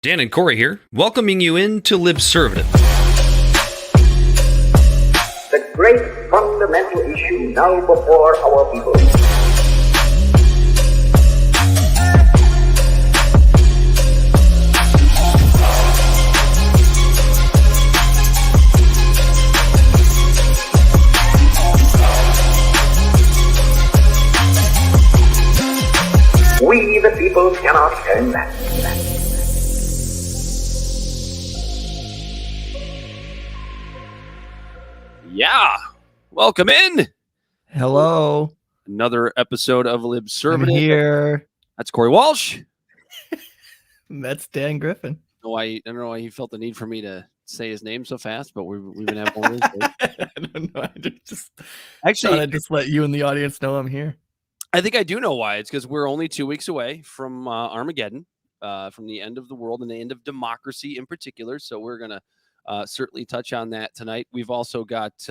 Dan and Corey here, welcoming you in to Libservative. The great fundamental issue now before our people. We, the people, cannot turn back. Yeah, welcome in. Hello. Another episode of I'm Libservative. here. That's Corey Walsh. That's Dan Griffin. I don't know why he felt the need for me to say his name so fast, but we've been having one of those days. I don't know. Actually, I just let you and the audience know I'm here. I think I do know why. It's because we're only 2 weeks away from Armageddon, from the end of the world and the end of democracy in particular. So we're going to certainly touch on that tonight. We've also got, it's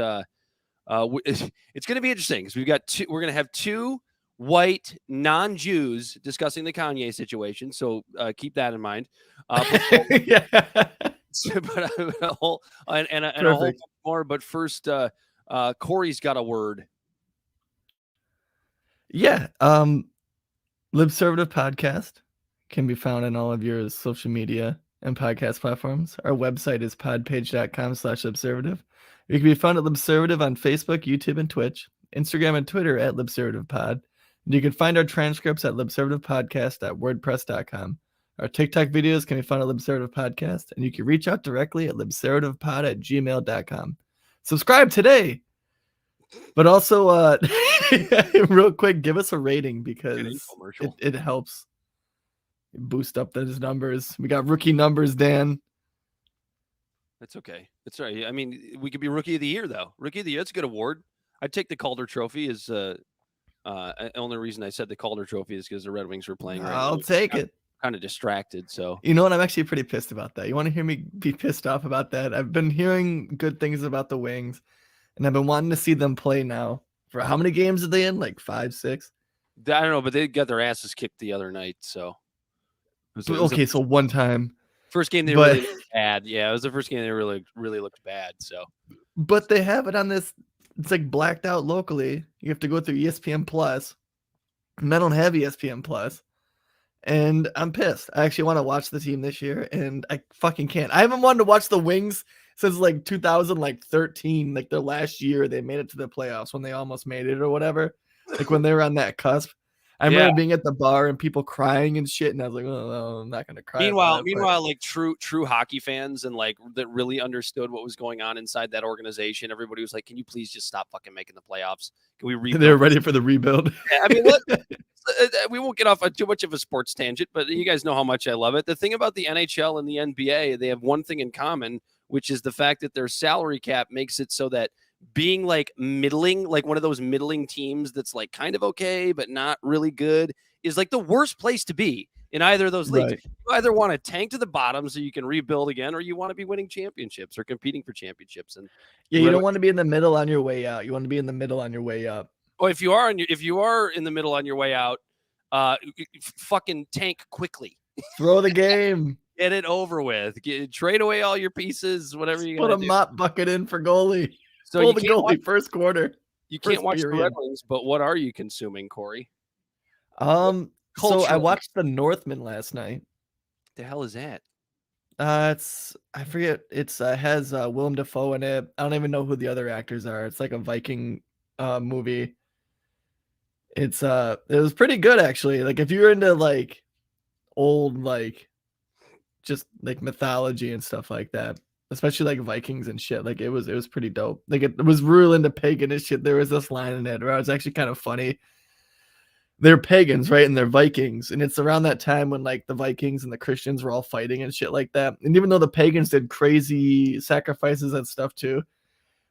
going to be interesting because we're going to have two white non-Jews discussing the Kanye situation. So keep that in mind. Yeah. But a whole bunch more. But first, Corey's got a word. Yeah. Libservative podcast can be found on all of your social media and podcast platforms. Our website is podpage.com/libservative. You can be found at Libservative on Facebook, YouTube, and Twitch, Instagram and Twitter at LibservativePod. And you can find our transcripts at libservativepodcast.wordpress.com. Our TikTok videos can be found at Libservative Podcast, and you can reach out directly at libservativepod@gmail.com. Subscribe today. But also, real quick, give us a rating because it helps boost up those numbers. We got rookie numbers, Dan. That's okay. That's all right. I mean, we could be rookie of the year, though. Rookie of the year, it's a good award. I'd take the Calder Trophy. Is only reason I said the Calder Trophy is because the Red Wings were playing. I'll take it. Kind of distracted, so. You know what? I'm actually pretty pissed about that. You want to hear me be pissed off about that? I've been hearing good things about the Wings, and I've been wanting to see them play now. For how many games are they in? Like 5, 6? I don't know, but they got their asses kicked the other night, so. Okay, so one time. First game they really looked bad. Yeah, it was the first game they really looked bad. So, but they have it on this. It's like blacked out locally. You have to go through ESPN Plus, and I don't have ESPN Plus, and I'm pissed. I actually want to watch the team this year, and I fucking can't. I haven't wanted to watch the Wings since like 2013, like their last year. They made it to the playoffs when they almost made it or whatever. Like when they were on that cusp. I remember being at the bar and people crying and shit, and I was like, "Oh, no, I'm not gonna cry." Meanwhile, like true hockey fans and like that really understood what was going on inside that organization. Everybody was like, "Can you please just stop fucking making the playoffs? Can we rebuild?" They're ready for the rebuild. Yeah, I mean, we won't get off on too much of a sports tangent, but you guys know how much I love it. The thing about the NHL and the NBA, they have one thing in common, which is the fact that their salary cap makes it so that being like middling, like one of those middling teams that's like kind of okay, but not really good, is like the worst place to be in either of those leagues. Right. You either want to tank to the bottom so you can rebuild again, or you want to be winning championships or competing for championships. And yeah, you don't want to be in the middle on your way out. You want to be in the middle on your way up. Well, if you are in the middle on your way out, fucking tank quickly. Throw the game. Get it over with. Trade away all your pieces, whatever you put a mop bucket in for goalie. So pull the goalie first quarter. You can't watch the Red Wings, but what are you consuming, Corey? So I watched The Northman last night. The hell is that? I forget. It's has Willem Dafoe in it. I don't even know who the other actors are. It's like a Viking movie. It was pretty good actually. Like if you're into like old like just like mythology and stuff like that. Especially like Vikings and shit. Like it was pretty dope. Like it was real into pagan and shit. There was this line in it where it was actually kind of funny. They're pagans, right? And they're Vikings. And it's around that time when like the Vikings and the Christians were all fighting and shit like that. And even though the pagans did crazy sacrifices and stuff too,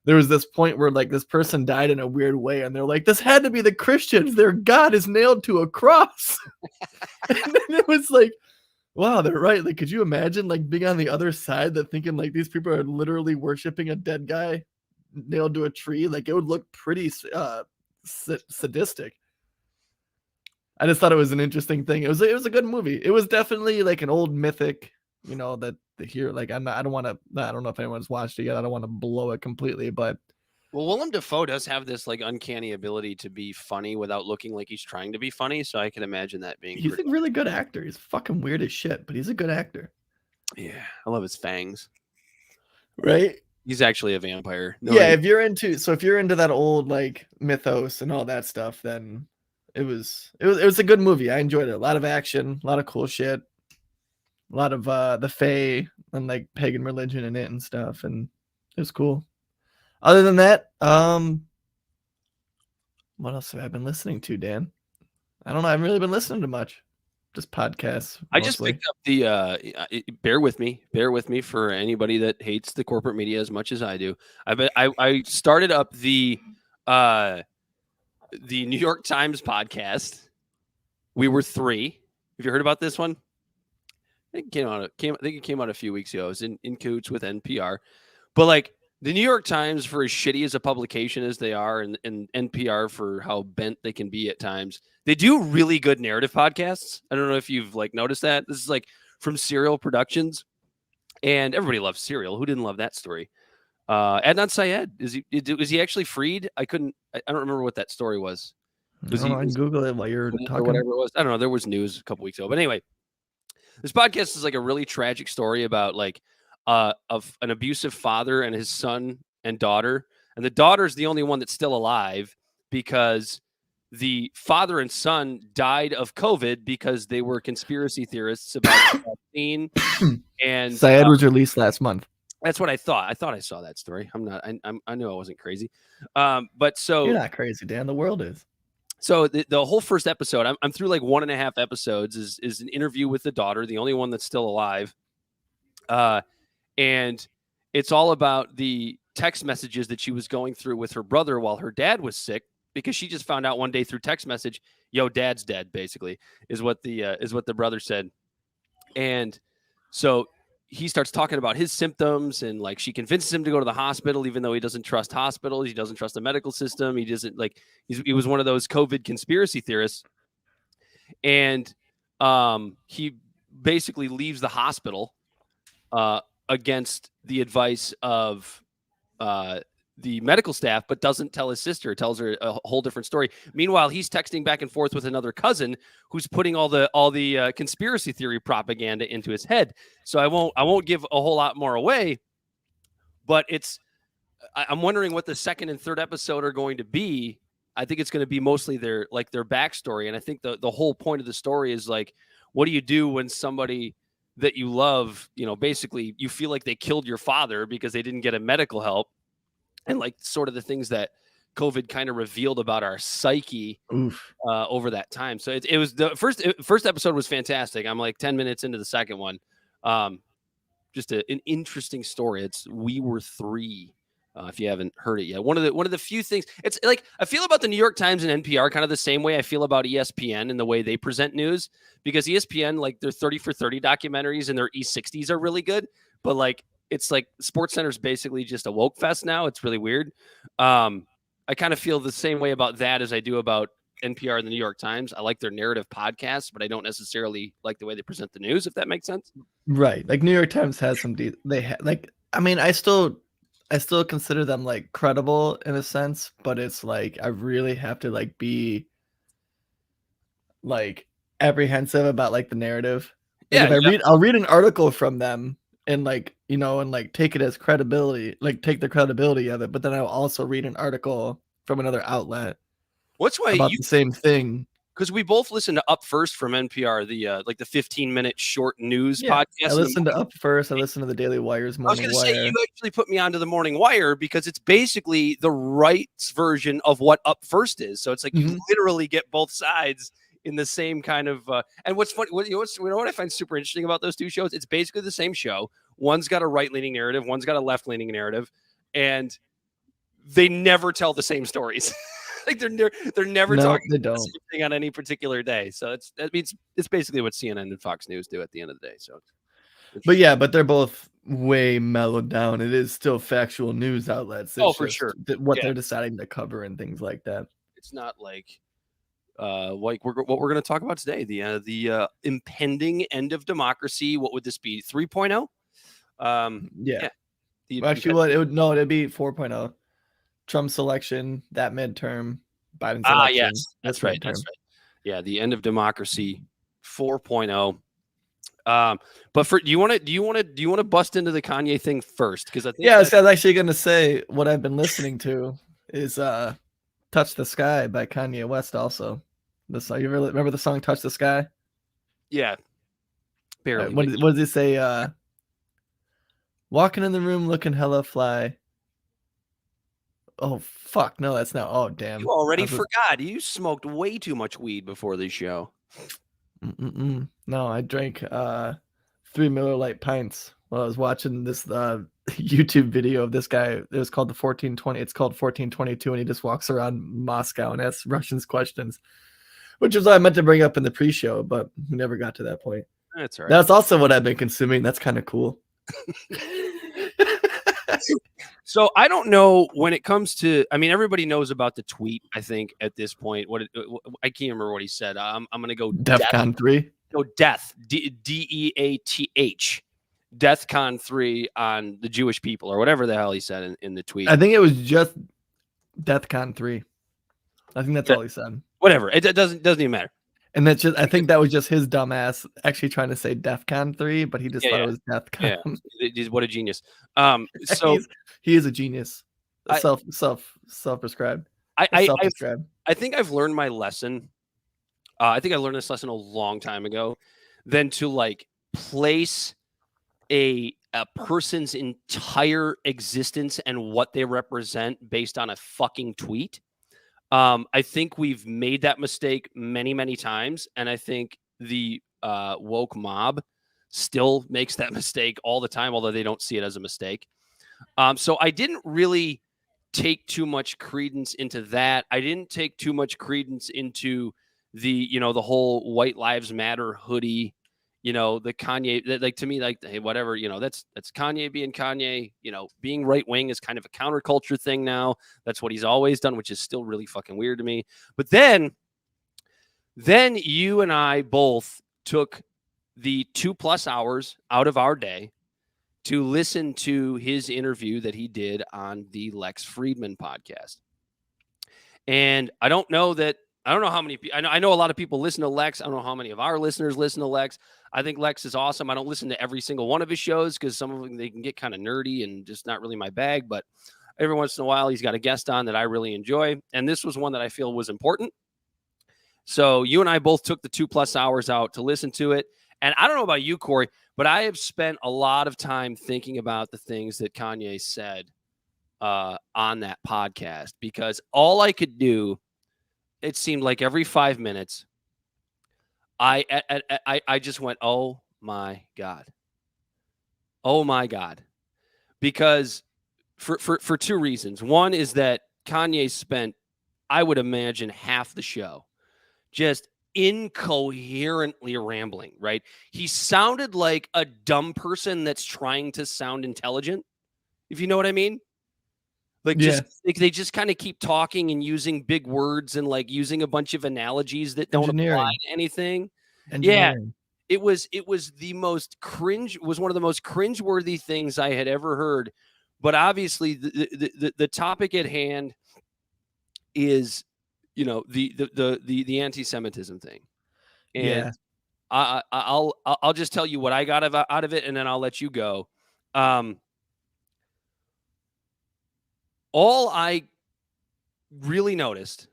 there was this point where like this person died in a weird way. And they're like, this had to be the Christians. Their God is nailed to a cross. And then it was like, wow, they're right. Like, could you imagine like being on the other side that thinking like these people are literally worshiping a dead guy nailed to a tree? Like it would look pretty sadistic. I just thought it was an interesting thing. It was a good movie. It was definitely like an old mythic you know, that the here, like, I don't want to, I don't know if anyone's watched it yet. I don't want to blow it completely, but Well, Willem Dafoe does have this like uncanny ability to be funny without looking like he's trying to be funny. So I can imagine that being he's pretty. a really good actor. He's fucking weird as shit, but he's a good actor. Yeah, I love his fangs. Right? He's actually a vampire. No Yeah, idea. if you're into that old like mythos and all that stuff, then it was a good movie. I enjoyed it. A lot of action, a lot of cool shit, a lot of the Fae and like pagan religion in it and stuff, and it was cool. Other than that, what else have I been listening to, Dan? I don't know. I haven't really been listening to much. Just podcasts. I just Mostly. picked up the. Bear with me for anybody that hates the corporate media as much as I do. I started up the New York Times podcast. We Were Three. Have you heard about this one? I think it came out a few weeks ago. It was in coots with NPR. But like the New York Times, for as shitty as a publication as they are, and NPR for how bent they can be at times, they do really good narrative podcasts. I don't know if you've like noticed that. This is like from Serial Productions, and everybody loves Serial. Who didn't love that story? Adnan Syed, is he actually freed? I don't remember what that story was. I don't know. I can Google it while you're Or talking. whatever it was. I don't know. There was news a couple weeks ago, but anyway, this podcast is like a really tragic story about like of an abusive father and his son and daughter, and the daughter's the only one that's still alive because the father and son died of COVID because they were conspiracy theorists about the vaccine. And Syed was released last month. That's what I thought. I thought I saw that story. I'm not. I knew I wasn't crazy. But so You're not crazy, Dan. The world is. So the whole first episode, I'm through like 1.5 episodes, is an interview with the daughter, the only one that's still alive. And it's all about the text messages that she was going through with her brother while her dad was sick, because she just found out one day through text message, "Yo, dad's dead," basically, is what the brother said. And so he starts talking about his symptoms, and like she convinces him to go to the hospital, even though he doesn't trust hospitals. He doesn't trust the medical system. He doesn't like, he was one of those COVID conspiracy theorists. And he basically leaves the hospital against the advice of the medical staff, but doesn't tell his sister, tells her a whole different story. Meanwhile, he's texting back and forth with another cousin who's putting all the conspiracy theory propaganda into his head. So I won't give a whole lot more away, but I'm wondering what the second and third episode are going to be. I think it's going to be mostly their backstory. And I think the whole point of the story is like, what do you do when somebody that you love, basically you feel like they killed your father because they didn't get a medical help, and like sort of the things that COVID kind of revealed about our psyche over that time. So it was the first episode was fantastic. I'm like 10 minutes into the second one. Just an interesting story. It's We Were Three. If you haven't heard it yet, one of the few things, it's like I feel about the New York Times and NPR kind of the same way I feel about ESPN and the way they present news, because ESPN, like their 30 for 30 documentaries and their E60s are really good, but like it's like SportsCenter's basically just a woke fest now. It's really weird. I kind of feel the same way about that as I do about NPR and the New York Times. I like their narrative podcasts, but I don't necessarily like the way they present the news, if that makes sense. Right. Like New York Times has some I mean, I still consider them like credible in a sense, but it's like I really have to like be like apprehensive about like the narrative. Like if I'll read an article from them and like, and like take it as credibility, like take the credibility of it, but then I'll also read an article from another outlet. What's why about the same thing? Because we both listen to Up First from NPR, the 15-minute short news podcast. I listen to Up First. I listen to the Daily Wire's Morning Wire. I was going to say, you actually put me onto the Morning Wire because it's basically the right's version of what Up First is. So it's like you literally get both sides in the same kind of. And what's funny, what I find super interesting about those two shows? It's basically the same show. One's got a right-leaning narrative, one's got a left-leaning narrative, and they never tell the same stories. Like they're never talking about the same thing on any particular day. So it's basically what CNN and Fox News do at the end of the day. So, but they're both way mellowed down. It is still factual news outlets. It's for sure what they're deciding to cover and things like that. It's not like like what we're going to talk about today, the impending end of democracy. What would this be? 3.0? Yeah. Yeah. The Well, actually, what it would no, it'd be 4.0. Trump's election, that midterm, Biden's election, yes, this that's right. That's midterm. right. Yeah, the end of democracy 4.0. But do you want to bust into the Kanye thing first? Because I think Yeah, so I was actually gonna say what I've been listening to is "Touch the Sky" by Kanye West. Also, the song. You remember the song "Touch the Sky"? yeah, barely. What does it say? Walking in the room looking hella fly. Oh fuck, no, that's not. Oh damn, You already forgot. You smoked way too much weed before the show. No, I drank 3 Miller Lite pints while I was watching this YouTube video of this guy. It was called the 1420. It's called 1422, and he just walks around Moscow and asks Russians questions, which is what I meant to bring up in the pre-show, but we never got to that point. That's all right. That's also what I've been consuming. That's kind of cool. So I don't know when it comes to. I mean, everybody knows about the tweet. I think at this point, I can't remember what he said. I'm gonna go DEFCON 3. Go death. DEATH. DEFCON 3 on the Jewish people, or whatever the hell he said in the tweet. I think it was just DEFCON 3. I think that's all he said. Whatever. It doesn't even matter. And that's just, I think that was just his dumbass actually trying to say DEFCON 3, but he just thought it was DEFCON. Yeah. What a genius. So he is a genius. Self-prescribed. I think I've learned my lesson. I think I learned this lesson a long time ago. Than to like place a person's entire existence and what they represent based on a fucking tweet. I think we've made that mistake many, many times. And I think the woke mob still makes that mistake all the time, although they don't see it as a mistake. So I didn't really take too much credence into that. I didn't take too much credence into the whole White Lives Matter hoodie, the Kanye, like to me, like, hey, whatever, that's Kanye being Kanye, being right wing is kind of a counterculture thing now. That's what he's always done, which is still really fucking weird to me. But then you and I both took the 2+ hours out of our day to listen to his interview that he did on the Lex Friedman podcast. And I don't know how many people. I know a lot of people listen to Lex. I don't know how many of our listeners listen to Lex. I think Lex is awesome. I don't listen to every single one of his shows because some of them, they can get kind of nerdy and just not really my bag. But every once in a while, he's got a guest on that I really enjoy. And this was one that I feel was important. So you and I both took the 2+ hours out to listen to it. And I don't know about you, Corey, but I have spent a lot of time thinking about the things that Kanye said on that podcast, because all I could do, it seemed like every 5 minutes, I just went, oh my God. Oh my God. Because for two reasons. One is that Kanye spent, I would imagine, half the show just incoherently rambling, right? He sounded like a dumb person that's trying to sound intelligent, if you know what I mean. Like, they just kind of keep talking and using big words and like using a bunch of analogies that don't apply to anything. Yeah, it was the most cringe. Was one of the most cringeworthy things I had ever heard. But obviously, the topic at hand is, the anti-Semitism thing, and I'll just tell you what I got out of it, and then I'll let you go. All I really noticed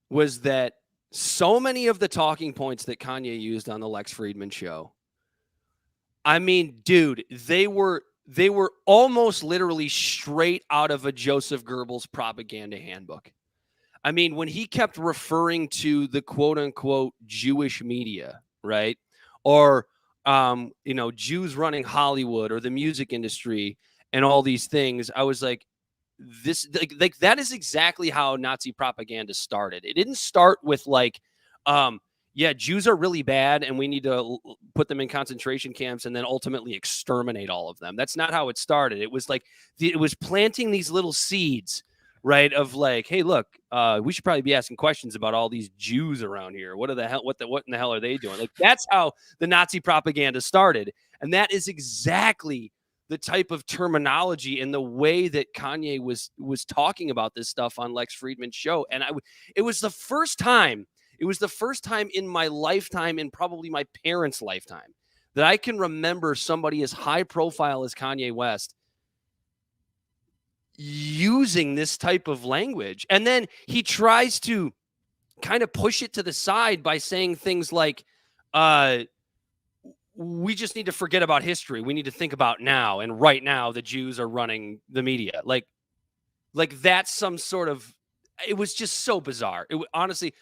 was that so many of the talking points that Kanye used on the Lex Friedman show, I mean, dude, they were almost literally straight out of a Joseph Goebbels propaganda handbook. I mean, when he kept referring to the quote unquote Jewish media, right? Or, Jews running Hollywood or the music industry and all these things, I was like, that is exactly how Nazi propaganda started. It didn't start with like, Jews are really bad and we need to put them in concentration camps and then ultimately exterminate all of them. That's not how it started. It was like, it was planting these little seeds right? Of like, hey, look, we should probably be asking questions about all these Jews around here. What in the hell are they doing? Like, that's how the Nazi propaganda started, and that is exactly the type of terminology and the way that Kanye was talking about this stuff on Lex Friedman's show. And it was the first time. It was the first time in my lifetime, and probably my parents' lifetime, that I can remember somebody as high profile as Kanye West using this type of language. And then he tries to kind of push it to the side by saying things like, we just need to forget about history. We need to think about now. And right now, the Jews are running the media. Like that's some sort of. It was just so bizarre. Honestly,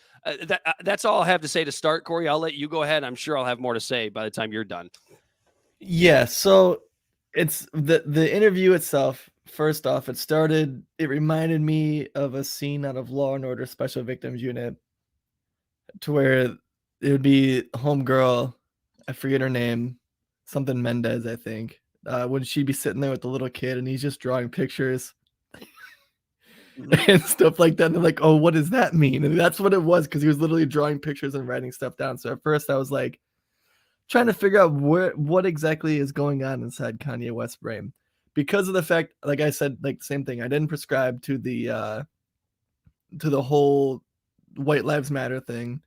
that's all I have to say to start, Corey. I'll let you go ahead. I'm sure I'll have more to say by the time you're done. Yeah, so it's the interview itself. First off, it reminded me of a scene out of Law and Order Special Victims Unit, to where it would be homegirl, I forget her name, something Mendez, I think. When she'd be sitting there with the little kid and he's just drawing pictures and stuff like that. And they're like, oh, what does that mean? And that's what it was, because he was literally drawing pictures and writing stuff down. So at first I was like trying to figure out what exactly is going on inside Kanye West's brain, because of the fact, like I said, like same thing. I didn't prescribe to the whole White Lives Matter thing.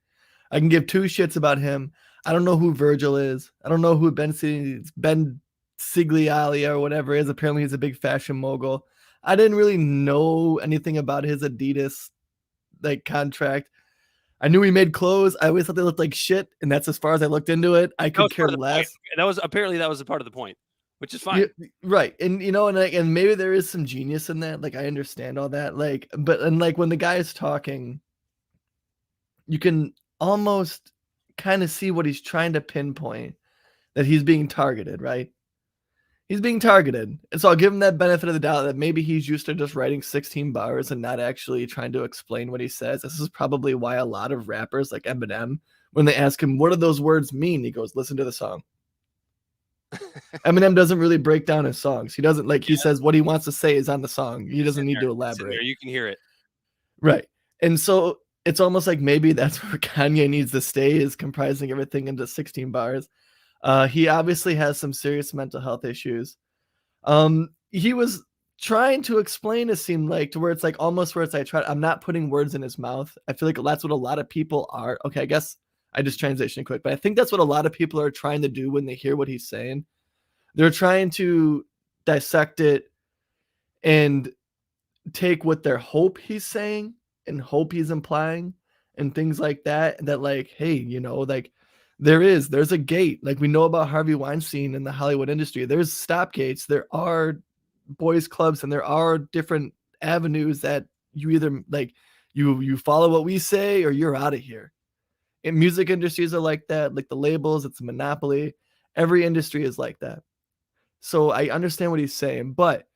I can give two shits about him. I don't know who Virgil is. I don't know who Ben Sigliali or whatever is. Apparently he's a big fashion mogul. I didn't really know anything about his Adidas like contract. I knew he made clothes. I always thought they looked like shit, and that's as far as I looked into it. I could care less. That was a part of the point, which is fine. Yeah, right. And and maybe there is some genius in that. Like, I understand all that. Like, but when the guy is talking, you can almost kind of see what he's trying to pinpoint, that he's being targeted, right? He's being targeted. And so I'll give him that benefit of the doubt that maybe he's used to just writing 16 bars and not actually trying to explain what he says. This is probably why a lot of rappers like Eminem, when they ask him, what do those words mean? He goes, listen to the song. Eminem doesn't really break down his songs. He doesn't he says what he wants to say is on the song. He doesn't need to elaborate. You can hear it. Right. And so it's almost like maybe that's where Kanye needs to stay, is comprising everything into 16 bars. He obviously has some serious mental health issues. He was trying to explain, it seemed like, to where it's like almost where it's like, I'm not putting words in his mouth. I feel like that's what a lot of people are. Okay, I guess I just transitioned quick, but I think that's what a lot of people are trying to do when they hear what he's saying. They're trying to dissect it and take what their hope he's saying and hope he's implying and things like that, like, hey, like, there's a gate. Like, we know about Harvey Weinstein in the Hollywood industry. There's stop gates. There are boys clubs, and there are different avenues that you either like you follow what we say or you're out of here. And music industries are like that, like the labels, it's a monopoly. Every industry is like that. So I understand what he's saying, but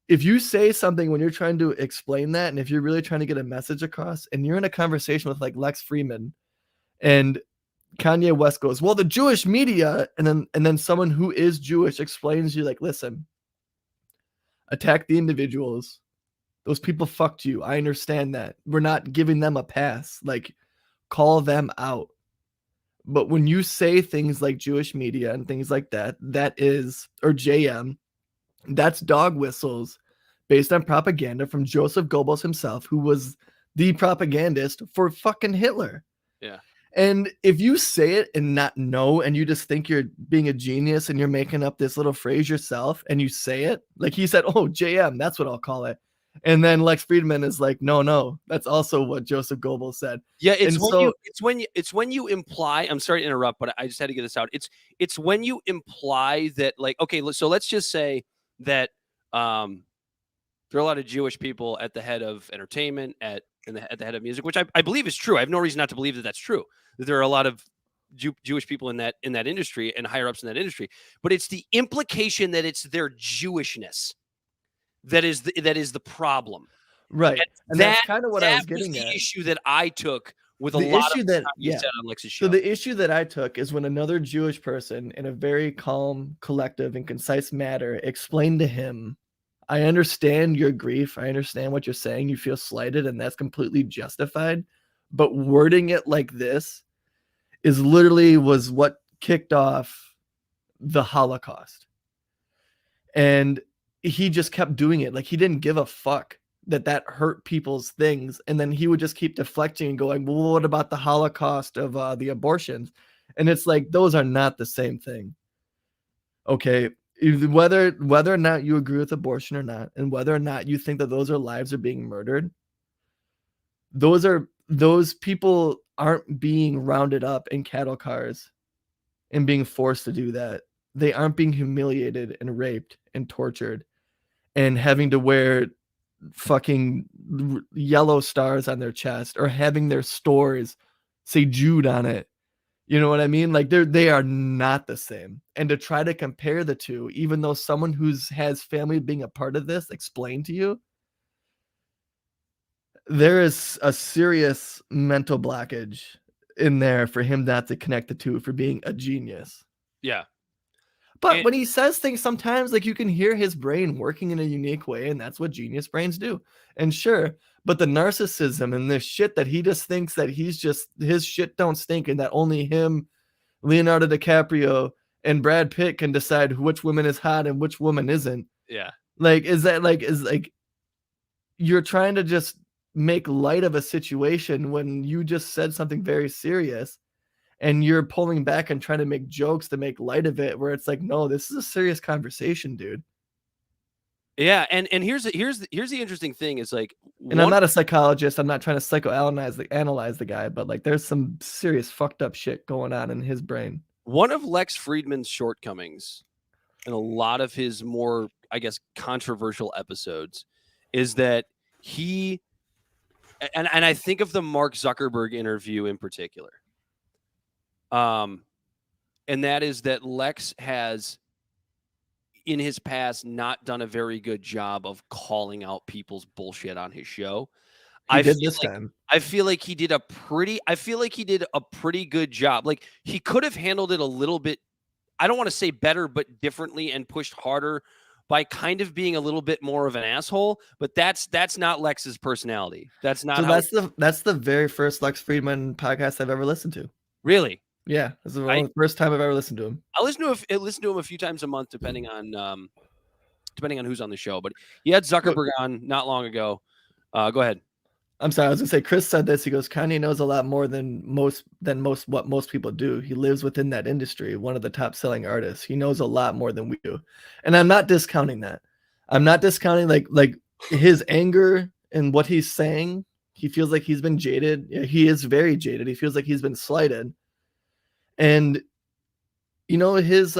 if you say something when you're trying to explain that, and if you're really trying to get a message across, and you're in a conversation with like Lex Friedman, and Kanye West goes, well, the Jewish media, and then someone who is Jewish explains to you, like, listen, attack the individuals. Those people fucked you. I understand that. We're not giving them a pass. Like, call them out. But when you say things like Jewish media and things like that, that is, or JM, that's dog whistles based on propaganda from Joseph Goebbels himself, who was the propagandist for fucking Hitler. Yeah. And if you say it and not know, and you just think you're being a genius and you're making up this little phrase yourself, and you say it, like he said, oh, JM, that's what I'll call it. And then Lex Friedman is like, no, that's also what Joseph Goebbels said. Yeah, it's when you imply. I'm sorry to interrupt, but I just had to get this out. It's when you imply that, like, okay, so let's just say that there are a lot of Jewish people at the head of entertainment, at the head of music, which I believe is true. I have no reason not to believe that that's true. That there are a lot of Jewish people in that industry and higher ups in that industry. But it's the implication that it's their Jewishness that is the problem. Right. And that's kind of what I was getting at. The issue that I took with a lot of that you said on Lex's show. So the issue that I took is when another Jewish person, in a very calm, collective, and concise manner, explained to him I understand your grief. I understand what you're saying. You feel slighted, and that's completely justified. But wording it like this is literally was what kicked off the Holocaust. And he just kept doing it. Like, he didn't give a fuck that hurt people's things. And then he would just keep deflecting and going, well, what about the Holocaust of the abortions? And it's like, those are not the same thing. Okay. Whether or not you agree with abortion or not, and whether or not you think that those are lives are being murdered, those people aren't being rounded up in cattle cars and being forced to do that. They aren't being humiliated and raped and tortured and having to wear fucking yellow stars on their chest or having their stores say Jude on it. You know what I mean? Like, they are not the same. And to try to compare the two, even though someone who's has family being a part of this explained to you, there is a serious mental blockage in there for him not to connect the two, for being a genius. Yeah. But And- when he says things, sometimes like you can hear his brain working in a unique way, and that's what genius brains do. And sure, but the narcissism and this shit that he just thinks that he's just his shit don't stink, and that only him, Leonardo DiCaprio, and Brad Pitt can decide which woman is hot and which woman isn't. Yeah. Like, is you're trying to just make light of a situation when you just said something very serious, and you're pulling back and trying to make jokes to make light of it, where it's like, no, this is a serious conversation, dude. Yeah, and here's the interesting thing is like, and I'm not a psychologist. I'm not trying to psychoanalyze the guy, but like, there's some serious fucked up shit going on in his brain. One of Lex Friedman's shortcomings in a lot of his more, I guess, controversial episodes is that he, and I think of the Mark Zuckerberg interview in particular. And that is that Lex has, in his past, not done a very good job of calling out people's bullshit on his show. He did this time. I feel like he did a pretty good job. Like, he could have handled it a little bit, I don't want to say better, but differently, and pushed harder by kind of being a little bit more of an asshole. But that's not Lex's personality. That's not. So that's the very first Lex Friedman podcast I've ever listened to. Really? Yeah, this is the first time I've ever listened to him. I listen to him a few times a month, depending on who's on the show. But he had Zuckerberg on not long ago. Go ahead. I'm sorry, I was gonna say, Chris said this. He goes, Kanye knows a lot more than most what most people do. He lives within that industry, one of the top selling artists. He knows a lot more than we do. And I'm not discounting that. I'm not discounting like his anger and what he's saying. He feels like he's been jaded. He is very jaded. He feels like he's been slighted. And you know, his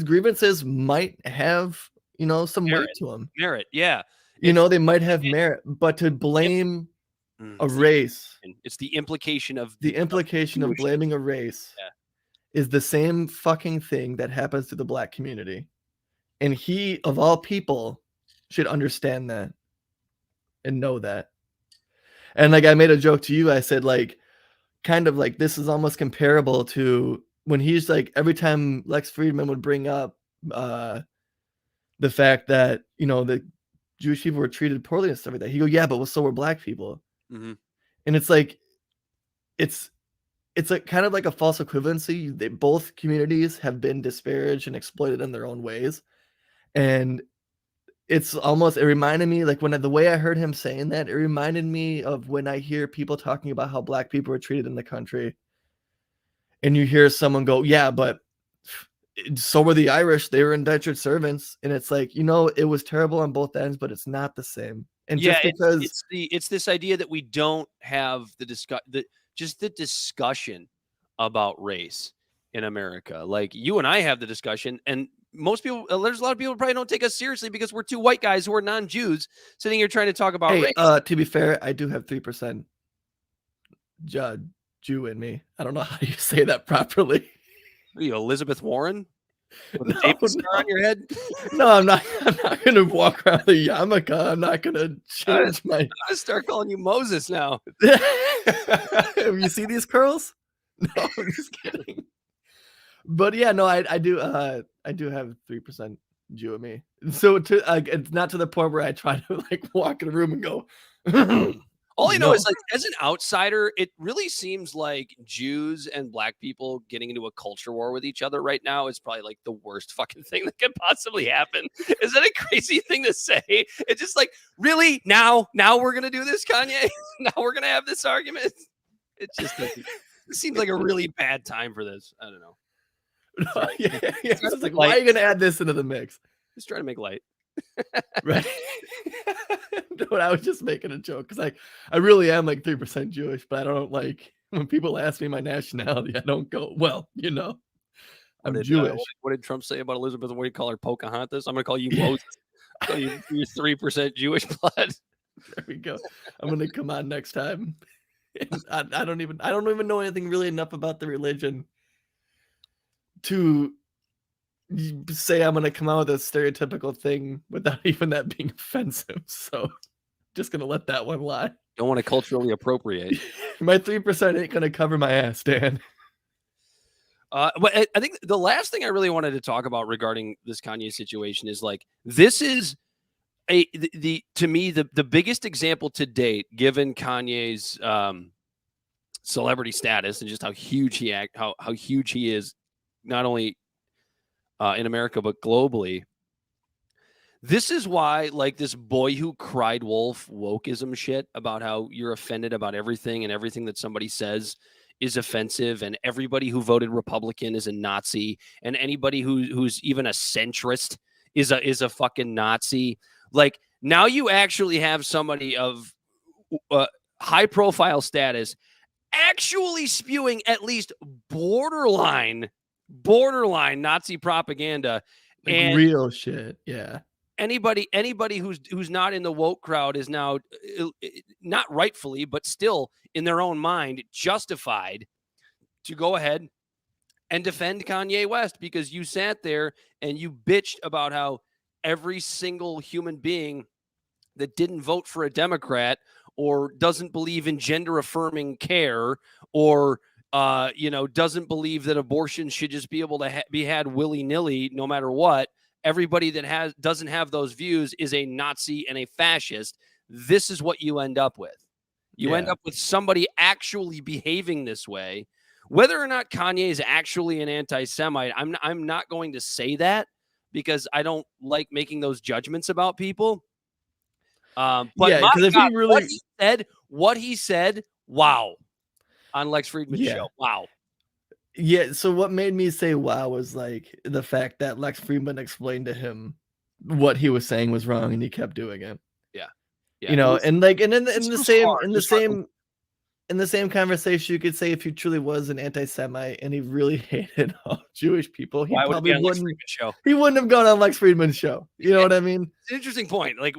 grievances might have, you know, some weight to them. Merit, yeah. You know, they might have merit, but to blame a race, it's the implication of blaming a race is the same fucking thing that happens to the Black community. And he, of all people, should understand that and know that. And like, I made a joke to you. I said, like, kind of like, this is almost comparable to when he's like, every time Lex Friedman would bring up the fact that, you know, the Jewish people were treated poorly and stuff like that, he go, yeah, but so were Black people. Mm-hmm. And it's like, it's a kind of like a false equivalency. Both communities have been disparaged and exploited in their own ways. And it reminded me, like, when the way I heard him saying that, it reminded me of when I hear people talking about how Black people are treated in the country. And you hear someone go, yeah, but so were the Irish. They were indentured servants. And it's like, you know, it was terrible on both ends, but it's not the same. And yeah, just because it's this idea that we don't have the discussion about race in America. Like, you and I have the discussion, and most people, there's a lot of people who probably don't take us seriously because we're two white guys who are non-Jews sitting here trying to talk about race. To be fair, I do have 3% Jew in me. I don't know how you say that properly. What are you, Elizabeth Warren? With a David scar on your head? No, I'm not gonna walk around the yarmulke. I'm not gonna change my. I'm gonna start calling you Moses now. Have you see these curls? No, I'm just kidding. But yeah, no, I do have 3%. Jew of me. So it's not to the point where I try to like walk in a room and go. All I know is, No. like, as an outsider, it really seems like Jews and black people getting into a culture war with each other right now is probably like the worst fucking thing that could possibly happen. Is that a crazy thing to say? It's just like, really? Now we're gonna do this, Kanye? Now we're gonna have this argument? It just doesn't. It seems like a really bad time for this. I don't know. No, yeah. It's Trying to just like, make why light. are you gonna add this into the mix? Just trying to make light. Right. Dude, I was just making a joke because I really am like 3% Jewish, but I don't like when people ask me my nationality, I don't go, well, I'm Jewish. What did Trump say about Elizabeth? What do you call her? Pocahontas? I'm gonna call you Moses. Call you 3% Jewish blood. There we go. I'm gonna come on next time. I don't even know anything really enough about the religion to say I'm gonna come out with a stereotypical thing without even that being offensive. So just gonna let that one lie. Don't want to culturally appropriate. My 3% ain't gonna cover my ass, Dan. But I think the last thing I really wanted to talk about regarding this Kanye situation is like, this is to me the biggest example to date, given Kanye's celebrity status and just how huge how huge he is, not only in America but globally. This is why, like, this boy who cried wolf wokeism shit about how you're offended about everything and everything that somebody says is offensive, and everybody who voted Republican is a Nazi, and anybody who's even a centrist is a fucking Nazi. Like, now you actually have somebody of high profile status actually spewing at least borderline Nazi propaganda, like and real shit. Yeah. Anybody who's not in the woke crowd is now not rightfully, but still in their own mind justified to go ahead and defend Kanye West because you sat there and you bitched about how every single human being that didn't vote for a Democrat or doesn't believe in gender affirming care or doesn't believe that abortion should just be able to be had willy-nilly no matter what. Everybody that doesn't have those views is a Nazi and a fascist. This is what you end up with. You end up with somebody actually behaving this way. Whether or not Kanye is actually an anti-Semite, I'm not going to say that because I don't like making those judgments about people. But because if he really what he said, wow, on Lex Friedman's show, wow. Yeah, so what made me say wow was like the fact that Lex Friedman explained to him what he was saying was wrong and he kept doing it. Yeah. In the same conversation you could say if he truly was an anti-Semite and he really hated all Jewish people, he probably wouldn't have gone on Lex Friedman's show. You know what I mean? It's an interesting point. Like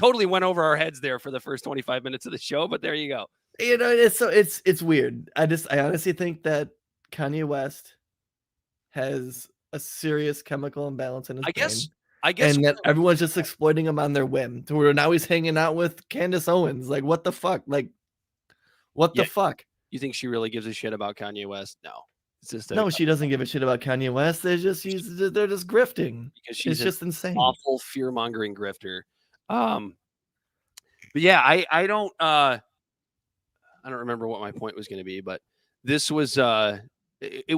totally went over our heads there for the first 25 minutes of the show, but there you go. It's weird. I honestly think that Kanye West has a serious chemical imbalance in his brain. I guess, and that everyone's just exploiting him on their whim to where now he's hanging out with Candace Owens. Like, what the fuck? Like, what the fuck? You think she really gives a shit about Kanye West? No. It's just no, she doesn't give a shit about Kanye West. They're just grifting. Because she's just insane. Awful fear-mongering grifter. But yeah, I don't remember what my point was going to be, but this was it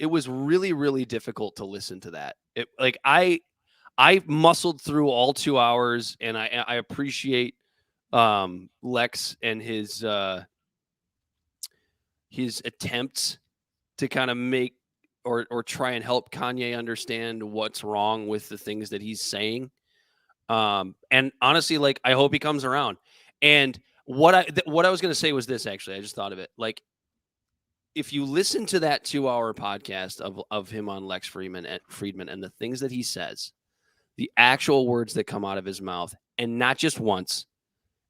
was really, really difficult to listen to that. I muscled through all 2 hours, and I appreciate Lex and his attempts to kind of make or try and help Kanye understand what's wrong with the things that he's saying. And honestly, like, I hope he comes around. And what I was going to say was this, actually, I just thought of it. Like, if you listen to that 2 hour podcast of him on Lex Friedman and the things that he says, the actual words that come out of his mouth, and not just once,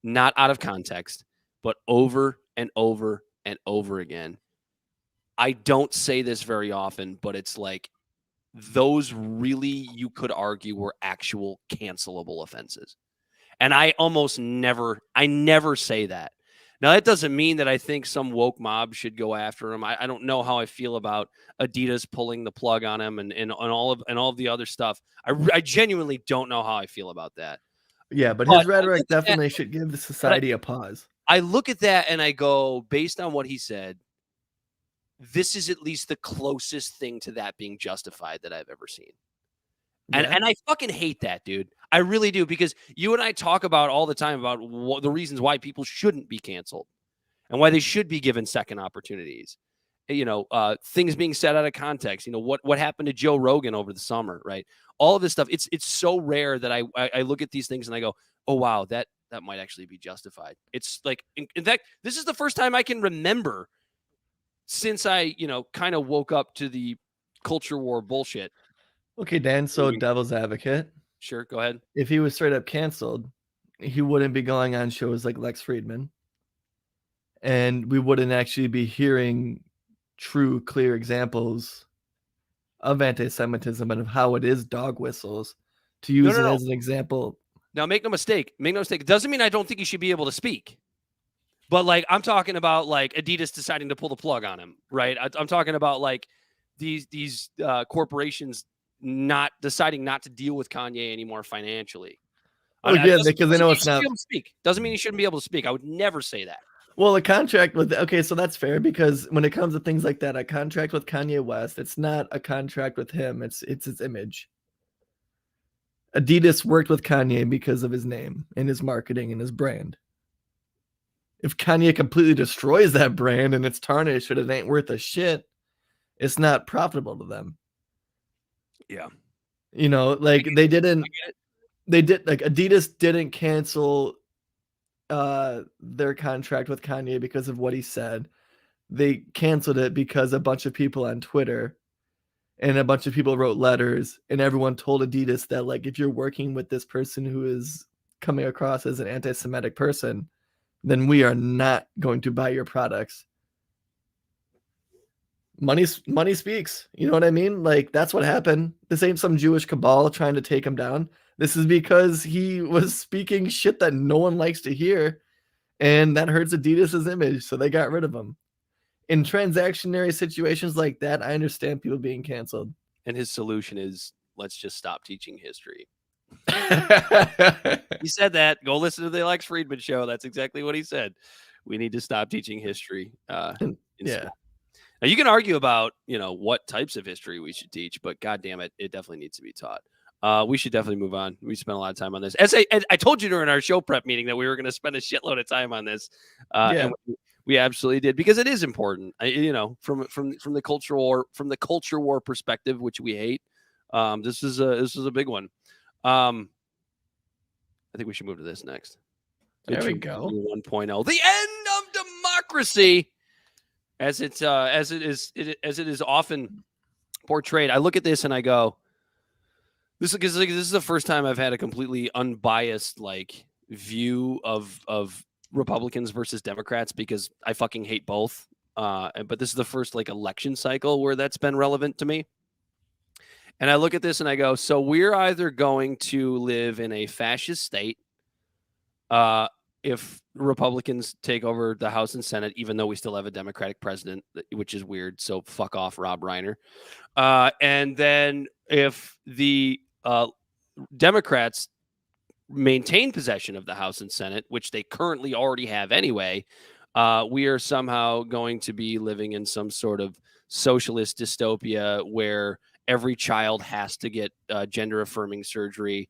not out of context, but over and over and over again. I don't say this very often, but it's like those really, you could argue, were actual cancelable offenses. And I never say that Now, that doesn't mean that I think some woke mob should go after him. I don't know how I feel about Adidas pulling the plug on him and all of the other stuff. I genuinely don't know how I feel about that. Yeah, but But his rhetoric definitely should give the society a pause. I look at that and I go, based on what he said, this is at least the closest thing to that being justified that I've ever seen. Yeah. And I fucking hate that, dude. I really do, because you and I talk about all the time about the reasons why people shouldn't be canceled and why they should be given second opportunities. Things being said out of context. What happened to Joe Rogan over the summer, right? All of this stuff. It's so rare that I look at these things and I go, oh wow, that might actually be justified. It's like, in fact, this is the first time I can remember since I kind of woke up to the culture war bullshit. Okay, Dan, so devil's advocate. Sure, go ahead. If he was straight up canceled, he wouldn't be going on shows like Lex Friedman. And we wouldn't actually be hearing true, clear examples of anti-Semitism and of how it is dog whistles, to use it as an example. Now, make no mistake. It doesn't mean I don't think he should be able to speak. But, like, I'm talking about, like, Adidas deciding to pull the plug on him, right? I'm talking about, like, these corporations not deciding not to deal with Kanye anymore financially. Oh, yeah, because they know it's not. Doesn't mean he shouldn't be able to speak. I would never say that. Well, a contract with, okay, so that's fair, because when it comes to things like that, a contract with Kanye West, it's not a contract with him. It's his image. Adidas worked with Kanye because of his name and his marketing and his brand. If Kanye completely destroys that brand and it's tarnished and it ain't worth a shit, it's not profitable to them. Yeah. Like Adidas didn't cancel their contract with Kanye because of what he said. They canceled it because a bunch of people on Twitter and a bunch of people wrote letters, and everyone told Adidas that, like, if you're working with this person who is coming across as an anti-Semitic person, then we are not going to buy your products. Money speaks. You know what I mean? Like, that's what happened. This ain't some Jewish cabal trying to take him down. This is because he was speaking shit that no one likes to hear, and that hurts Adidas's image, so they got rid of him. In transactionary situations like that, I understand people being canceled. And his solution is, let's just stop teaching history. He said that. Go listen to the Lex Friedman show. That's exactly what he said. We need to stop teaching history. Yeah. Now, you can argue about, what types of history we should teach, but God damn it, it definitely needs to be taught. We should definitely move on. We spent a lot of time on this. As I told you during our show prep meeting that we were going to spend a shitload of time on this. And we absolutely did, because it is important. From the culture war perspective, which we hate. This is a big one. I think we should move to this next. There we go. 1.0, the end of democracy, as it is often portrayed. I look at this and I go, this is the first time I've had a completely unbiased view of Republicans versus Democrats, because I fucking hate both. But this is the first election cycle where that's been relevant to me. And I look at this and I go, so we're either going to live in a fascist state if Republicans take over the House and Senate, even though we still have a Democratic president, which is weird. So fuck off, Rob Reiner. And then if the Democrats maintain possession of the House and Senate, which they currently already have anyway, we are somehow going to be living in some sort of socialist dystopia where every child has to get gender affirming surgery.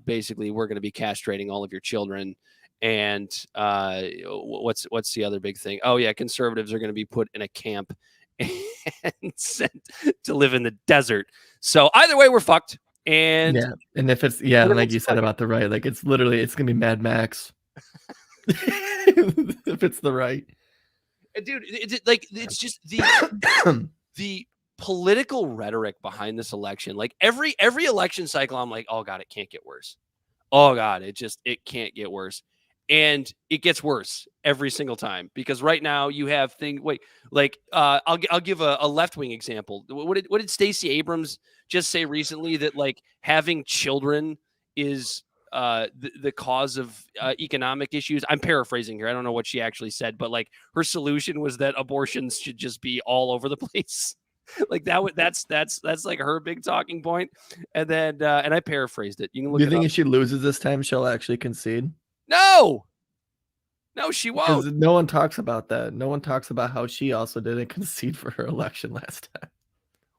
Basically, we're going to be castrating all of your children. And what's the other big thing? Oh yeah, conservatives are going to be put in a camp and sent to live in the desert. So either way, we're fucked. And if it's like you said about the right, it's gonna be Mad Max. If it's the right, dude, it's just the political rhetoric behind this election. Every election cycle, I'm like, oh god, it can't get worse. Oh god, it can't get worse. And it gets worse every single time, because right now you have things. I'll give a left wing example. What did Stacey Abrams just say recently? That having children is the cause of economic issues. I'm paraphrasing here. I don't know what she actually said, but like her solution was that abortions should just be all over the place. Like that's like her big talking point. And then and I paraphrased it. You can look Do you it think up. if she loses this time, she'll actually concede? No, she Because won't. no one talks about that. No one talks about how she also didn't concede for her election last time.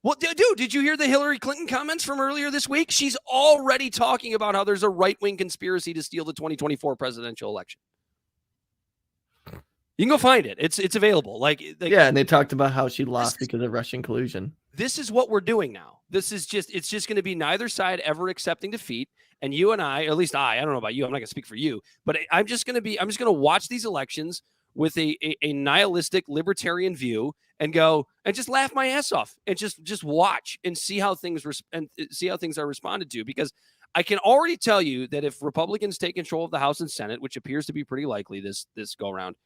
Well, dude, did you hear the Hillary Clinton comments from earlier this week? She's already talking about how there's a right-wing conspiracy to steal the 2024 presidential election. You can go find it. It's available. Like yeah, and they talked about how she lost because of Russian collusion. This is what we're doing now. It's just going to be neither side ever accepting defeat. And you and I, or at least I don't know about you, I'm not going to speak for you, but I'm just going to watch these elections with a nihilistic libertarian view and go and just laugh my ass off and just watch and see how things are responded to. Because I can already tell you that if Republicans take control of the House and Senate, which appears to be pretty likely this go around,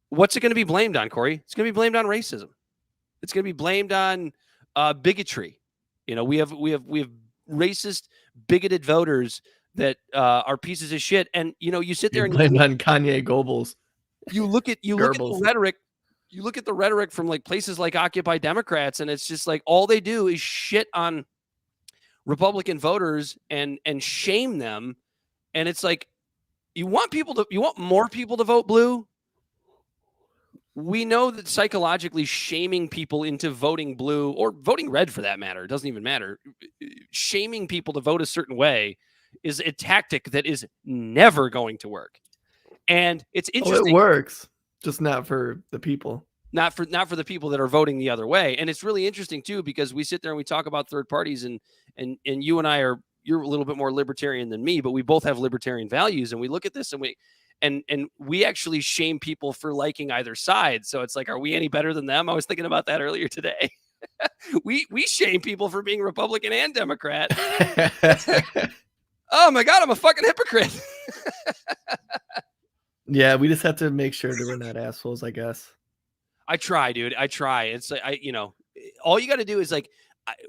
what's it going to be blamed on, Corey? It's going to be blamed on racism. It's going to be blamed on bigotry. You know, we have racist, bigoted voters that are pieces of shit. And you know, you sit there and blame on Kanye Goebbels. You look at the rhetoric. You look at the rhetoric from like places like Occupy Democrats, and it's just like all they do is shit on Republican voters and shame them. And it's like you want more people to vote blue. We know that psychologically shaming people into voting blue or voting red for that matter, it doesn't even matter. Shaming people to vote a certain way is a tactic that is never going to work. And it's interesting. It works, just not for the people. Not for the people that are voting the other way. And it's really interesting too, because we sit there and we talk about third parties and you and I you're a little bit more libertarian than me, but we both have libertarian values. And we look at this and we actually shame people for liking either side. So it's like, are we any better than them? I was thinking about that earlier today. we shame people for being Republican and Democrat. Oh my God, I'm a fucking hypocrite. Yeah, we just have to make sure that we're not assholes, I guess. I try, dude. I try. It's like, all you got to do is like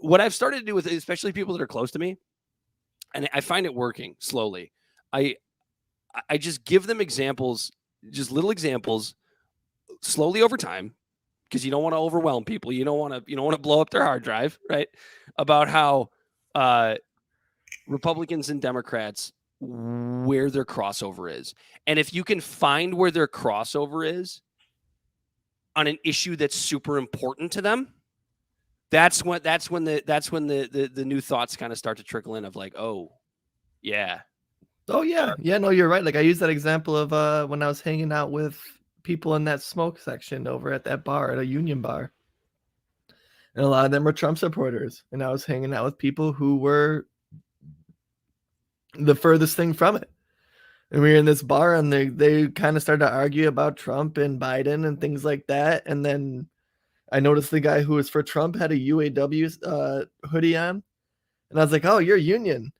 what I've started to do with especially people that are close to me. And I find it working slowly. I just give them examples, just little examples slowly over time. Because you don't want to overwhelm people. You don't want to blow up their hard drive, right? About how Republicans and Democrats, where their crossover is. And if you can find where their crossover is on an issue that's super important to them, that's when the new thoughts kind of start to trickle in of like, oh yeah. Oh yeah. Yeah, no, you're right. Like I used that example of when I was hanging out with people in that smoke section over at that bar, at a union bar. And a lot of them were Trump supporters. And I was hanging out with people who were the furthest thing from it. And we were in this bar and they kind of started to argue about Trump and Biden and things like that. And then I noticed the guy who was for Trump had a UAW hoodie on. And I was like, oh, you're union. And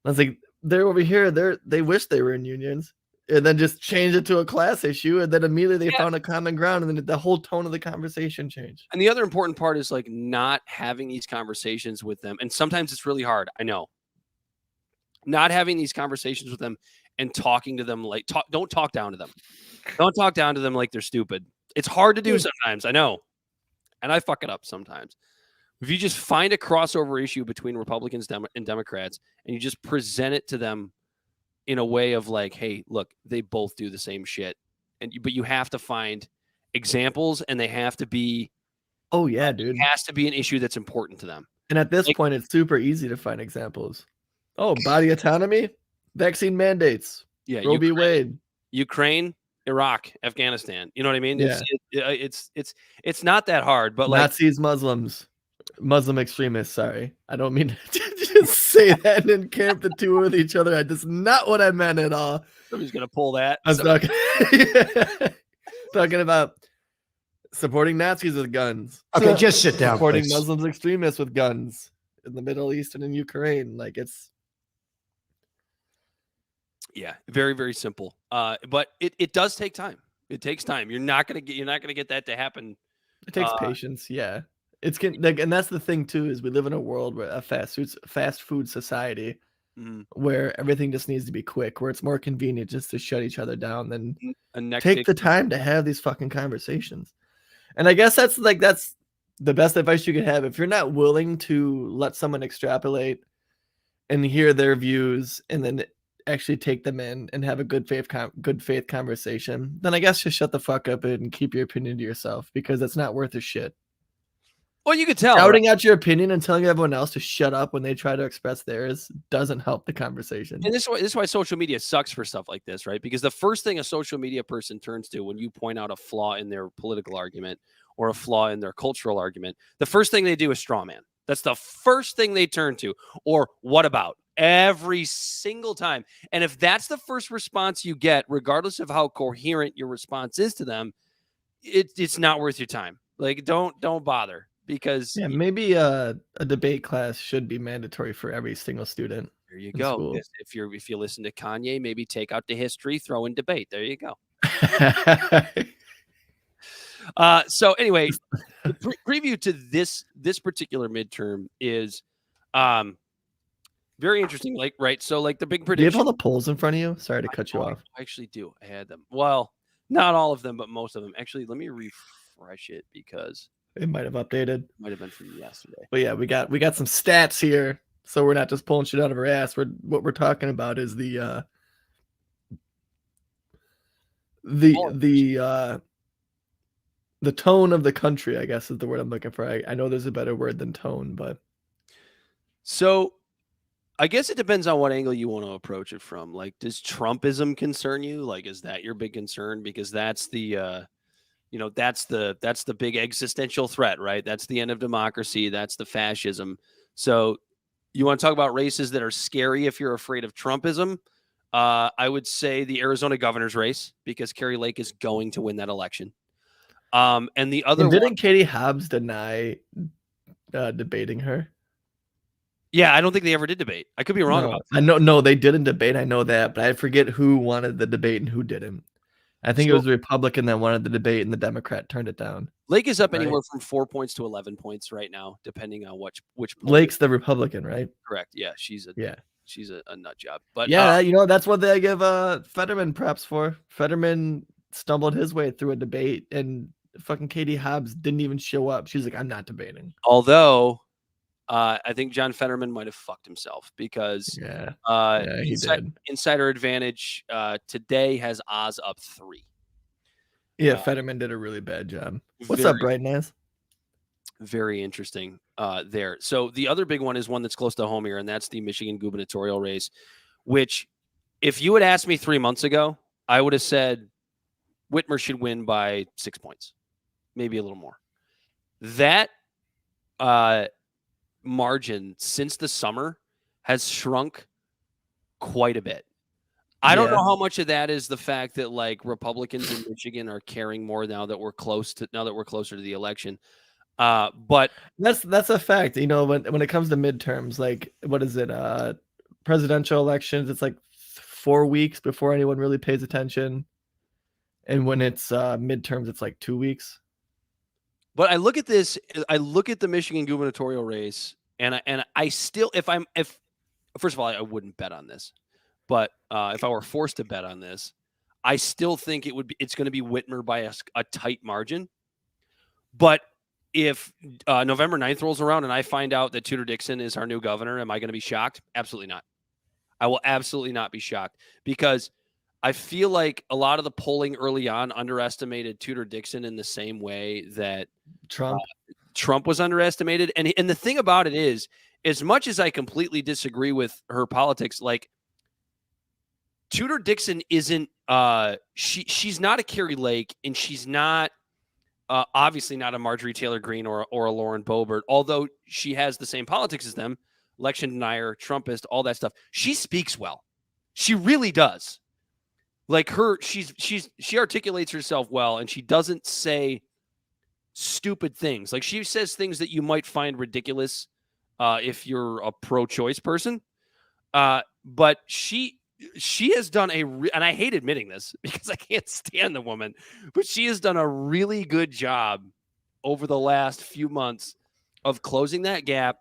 I was like, they're over here. They wish they were in unions. And then just change it to a class issue. And then immediately they found a common ground. And then the whole tone of the conversation changed. And the other important part is like not having these conversations with them. And sometimes it's really hard. I know. Not having these conversations with them and talking to them like don't talk down to them. Don't talk down to them like they're stupid. It's hard to do sometimes. I know. And I fuck it up sometimes. If you just find a crossover issue between Republicans and Democrats and you just present it to them in a way of like, hey, look, they both do the same shit. But you have to find examples and they have to be. Oh, yeah, dude. It has to be an issue that's important to them. And at this point, it's super easy to find examples. Oh, body autonomy, vaccine mandates. Yeah. Roe v. Wade. Ukraine, Iraq, Afghanistan. You know what I mean? Yeah. It's not that hard, but like Nazis, Muslim extremists. Sorry, I don't mean to just say that and then camp the two with each other. That's not what I meant at all. Somebody's gonna pull that. I was talking about supporting Nazis with guns. Okay, just sit down. Supporting Please. Muslims extremists with guns in the Middle East and in Ukraine. Like it's. Yeah, very, very simple. But it does take time. It takes time. You're not gonna get that to happen. It takes patience. Yeah, and that's the thing too, is we live in a world where a fast food society, where everything just needs to be quick, where it's more convenient just to shut each other down than A take the time to have these fucking conversations. And I guess that's the best advice you can have. If you're not willing to let someone extrapolate and hear their views and then actually take them in and have a good faith conversation, then I guess just shut the fuck up and keep your opinion to yourself, because it's not worth a shit. Well, you could tell. Shouting out your opinion and telling everyone else to shut up when they try to express theirs doesn't help the conversation. And this is why social media sucks for stuff like this, right? Because the first thing a social media person turns to when you point out a flaw in their political argument or a flaw in their cultural argument, the first thing they do is straw man. That's the first thing they turn to. Or what about? Every single time. And if that's the first response you get, regardless of how coherent your response is to them, it's not worth your time. Like, don't bother. Because maybe a debate class should be mandatory for every single student. There you go. If you listen to Kanye, maybe take out the history, throw in debate. There you go. So anyway, the preview to this particular midterm is very interesting. Like, right. So like the big prediction. Do you have all the polls in front of you? Sorry to cut you off. I actually do. I had them. Well, not all of them, but most of them. Actually, let me refresh it because it might have updated. Might have been from yesterday. But yeah, we got some stats here, so we're not just pulling shit out of our ass. What we're talking about is the tone of the country, I guess is the word I'm looking for. I know there's a better word than tone, but so I guess it depends on what angle you want to approach it from. Like, does Trumpism concern you? Like, is that your big concern? Because that's the that's the big existential threat, right? That's the end of democracy. That's the fascism. So you want to talk about races that are scary if you're afraid of Trumpism? I would say the Arizona governor's race, because Kari Lake is going to win that election. And the other didn't Katie Hobbs deny debating her? Yeah, I don't think they ever did debate. I could be wrong about that. No, they didn't debate. I know that, but I forget who wanted the debate and who didn't. I think it was the Republican that wanted the debate and the Democrat turned it down. Lake is up anywhere from 4 points to 11 points right now, depending on which Lake's the Republican, right? Correct. Yeah, she's a nut job. But yeah, that's what they give Fetterman props for. Fetterman stumbled his way through a debate, and fucking Katie Hobbs didn't even show up. She's like, I'm not debating. Although I think John Fetterman might have fucked himself because he did. Insider Advantage today has Oz up 3. Yeah, Fetterman did a really bad job. What's up, Bright Naz? Very interesting there. So the other big one is one that's close to home here, and that's the Michigan gubernatorial race, which if you had asked me 3 months ago, I would have said Whitmer should win by 6 points, maybe a little more. That margin since the summer has shrunk quite a bit. I don't know how much of that is the fact that like Republicans in Michigan are caring more now that we're closer to the election. But that's a fact. You know, when it comes to midterms, like what is it? Presidential elections, it's like 4 weeks before anyone really pays attention. And when it's midterms, it's like 2 weeks. But I look at the Michigan gubernatorial race, and I still, if first of all, I wouldn't bet on this, but if I were forced to bet on this, I still think it's going to be Whitmer by a tight margin. But if November 9th rolls around and I find out that Tudor Dixon is our new governor, am I going to be shocked? Absolutely not. I will absolutely not be shocked, because I feel like a lot of the polling early on underestimated Tudor Dixon in the same way that Trump was underestimated. And the thing about it is, as much as I completely disagree with her politics, like Tudor Dixon isn't she's not a Kari Lake, and she's not obviously not a Marjorie Taylor Greene or a Lauren Boebert, although she has the same politics as them, election denier, Trumpist, all that stuff. She speaks well. She really does. Like she articulates herself well, and she doesn't say stupid things. Like she says things that you might find ridiculous if you're a pro-choice person. But she has done and I hate admitting this because I can't stand the woman, but she has done a really good job over the last few months of closing that gap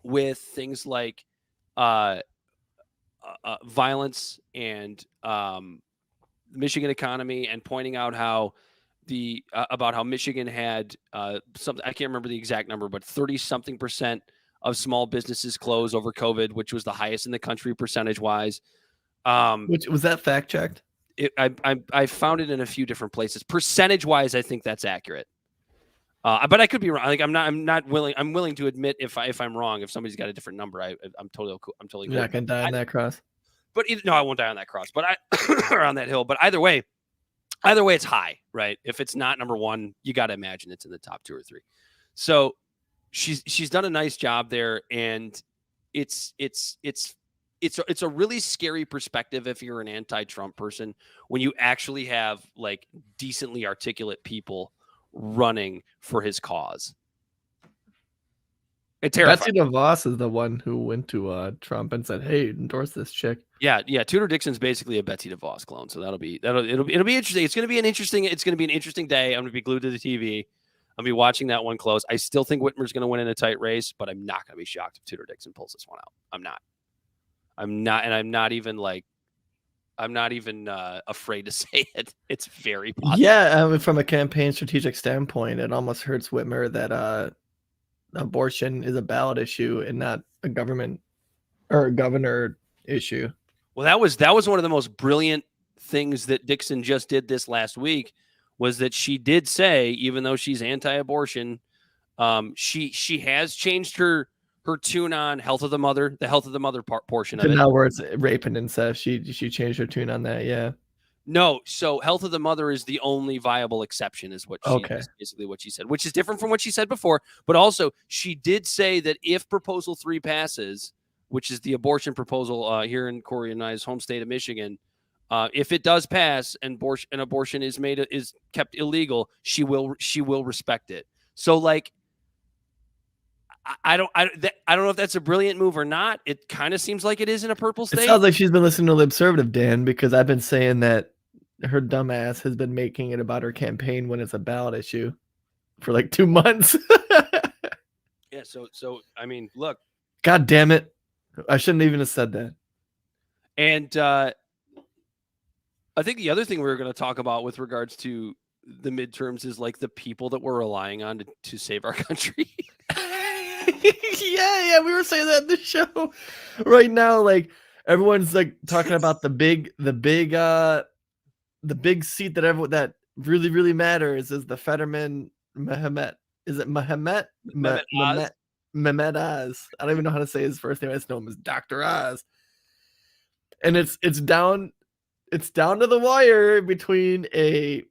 with things like violence and Michigan economy, and pointing out how about how Michigan had something, I can't remember the exact number, but 30-something% of small businesses close over COVID, which was the highest in the country percentage wise. Which was that fact checked? I found it in a few different places. Percentage wise, I think that's accurate. But I could be wrong. Like I'm willing to admit if I'm wrong. If somebody's got a different number, I'm totally cool. You're not gonna die on that cross. But no, I won't die on that cross. But or on that hill. But either way, it's high, right? If it's not number one, you got to imagine it's in the top 2 or 3. So she's done a nice job there, and it's a really scary perspective if you're an anti-Trump person, when you actually have like decently articulate people running for his cause. It's terrifying. Betsy DeVos is the one who went to Trump and said, "Hey, endorse this chick." Yeah. Tudor Dixon's basically a Betsy DeVos clone, so it'll be interesting. It's gonna be an interesting day. I'm gonna be glued to the TV. I'll be watching that one close. I still think Whitmer's gonna win in a tight race, but I'm not gonna be shocked if Tudor Dixon pulls this one out. I'm not, and I'm not even afraid to say it. It's very possible. Yeah, from a campaign strategic standpoint, it almost hurts Whitmer that abortion is a ballot issue and not a government or a governor issue. Well, that was one of the most brilliant things that Dixon just did this last week, was that she did say, even though she's anti-abortion, she has changed her tune on health of the mother portion of it. Now where it's rape and incest, she changed her tune on that. Yeah. No, so health of the mother is the only viable exception, is what is basically what she said, which is different from what she said before. But also, she did say that if Proposal 3 passes, which is the abortion proposal here in Corey and I's home state of Michigan, if it does pass and abortion is kept illegal, she will respect it. So like, I don't know if that's a brilliant move or not. It kind of seems like it is in a purple state. It sounds like she's been listening to Libservative, Dan, because I've been saying that her dumbass has been making it about her campaign when it's a ballot issue for like 2 months. Yeah. So I mean, look. God damn it! I shouldn't even have said that. And I think the other thing we were going to talk about with regards to the midterms is like the people that we're relying on to save our country. Yeah, we were saying that in the show right now. Like everyone's like talking about the big seat that really matters is the Fetterman Mehmet. Is it Mehmet? Mehmet Oz. I don't even know how to say his first name. I just know him as Dr. Oz. And it's down to the wire between a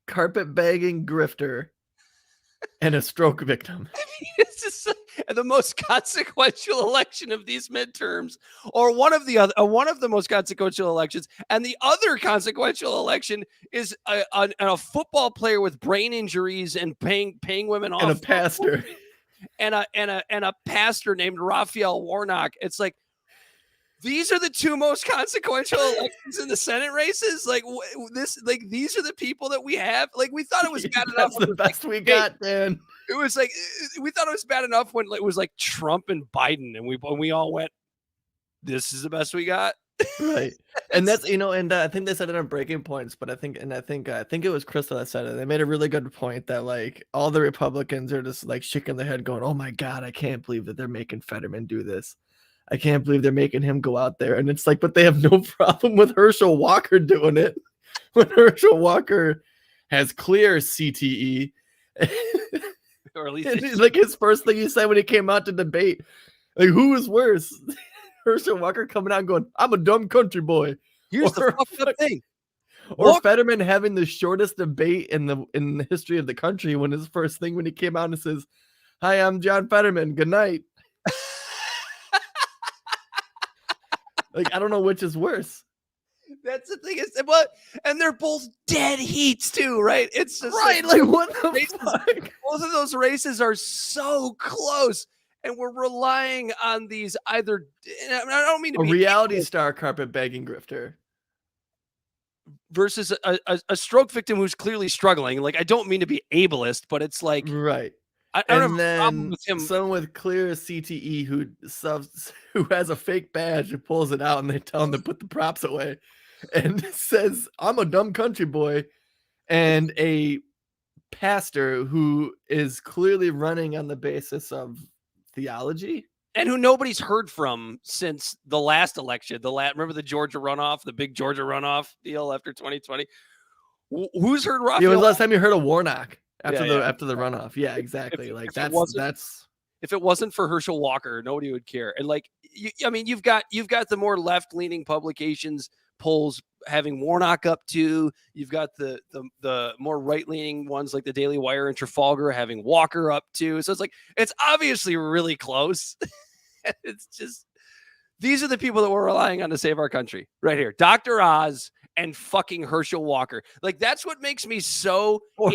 carpetbagging grifter and a stroke victim. It's just the most consequential election of these midterms, or one of the most consequential elections. And the other consequential election is a football player with brain injuries and paying women off, and a pastor, and a pastor named Raphael Warnock. It's like, these are the two most consequential elections in the Senate races. Like these are the people that we have. Like, we thought it was bad enough. That's the best we got, Dan. It was like, we thought it was bad enough when it was like Trump and Biden, and we all went, this is the best we got. Right. And that's, and I think they said it on Breaking Points, but I think it was Crystal that said it. They made a really good point that like all the Republicans are just like shaking their head going, oh my God, I can't believe that they're making Fetterman do this. I can't believe they're making him go out there. And it's like, but they have no problem with Herschel Walker doing it. When Herschel Walker has clear CTE. Or at least like his first thing he said when he came out to debate, like, who is worse? Herschel Walker coming out and going, I'm a dumb country boy. Here's the fucked up thing. Or Fetterman having the shortest debate in the history of the country, when his first thing when he came out and says, hi, I'm John Fetterman. Good night. Like, I don't know which is worse. That's the thing. And they're both dead heats too, right? It's just right. Like what the fuck? Both of those races are so close, and we're relying on these either. I don't mean to be reality star carpetbagging grifter versus a stroke victim who's clearly struggling. Like, I don't mean to be ableist, but it's like, right. I don't have And a problem then with him. someone with clear CTE who has a fake badge and pulls it out, and they tell him to put the props away, and says, "I'm a dumb country boy," and a pastor who is clearly running on the basis of theology. And who nobody's heard from since the last election. Remember the Georgia runoff, the big Georgia runoff deal after 2020? Who's heard It was Raphael? the last time you heard of Warnock after Yeah, the runoff. Yeah, exactly. Like if it wasn't for Herschel Walker, nobody would care. And like, I mean, you've got the more left leaning publications polls having Warnock up to. You've got the more right leaning ones like the Daily Wire and Trafalgar having Walker up to. So it's obviously really close. It's just, these are the people that we're relying on to save our country right here. Dr. Oz and fucking Herschel Walker. Like, that's what makes me so. Or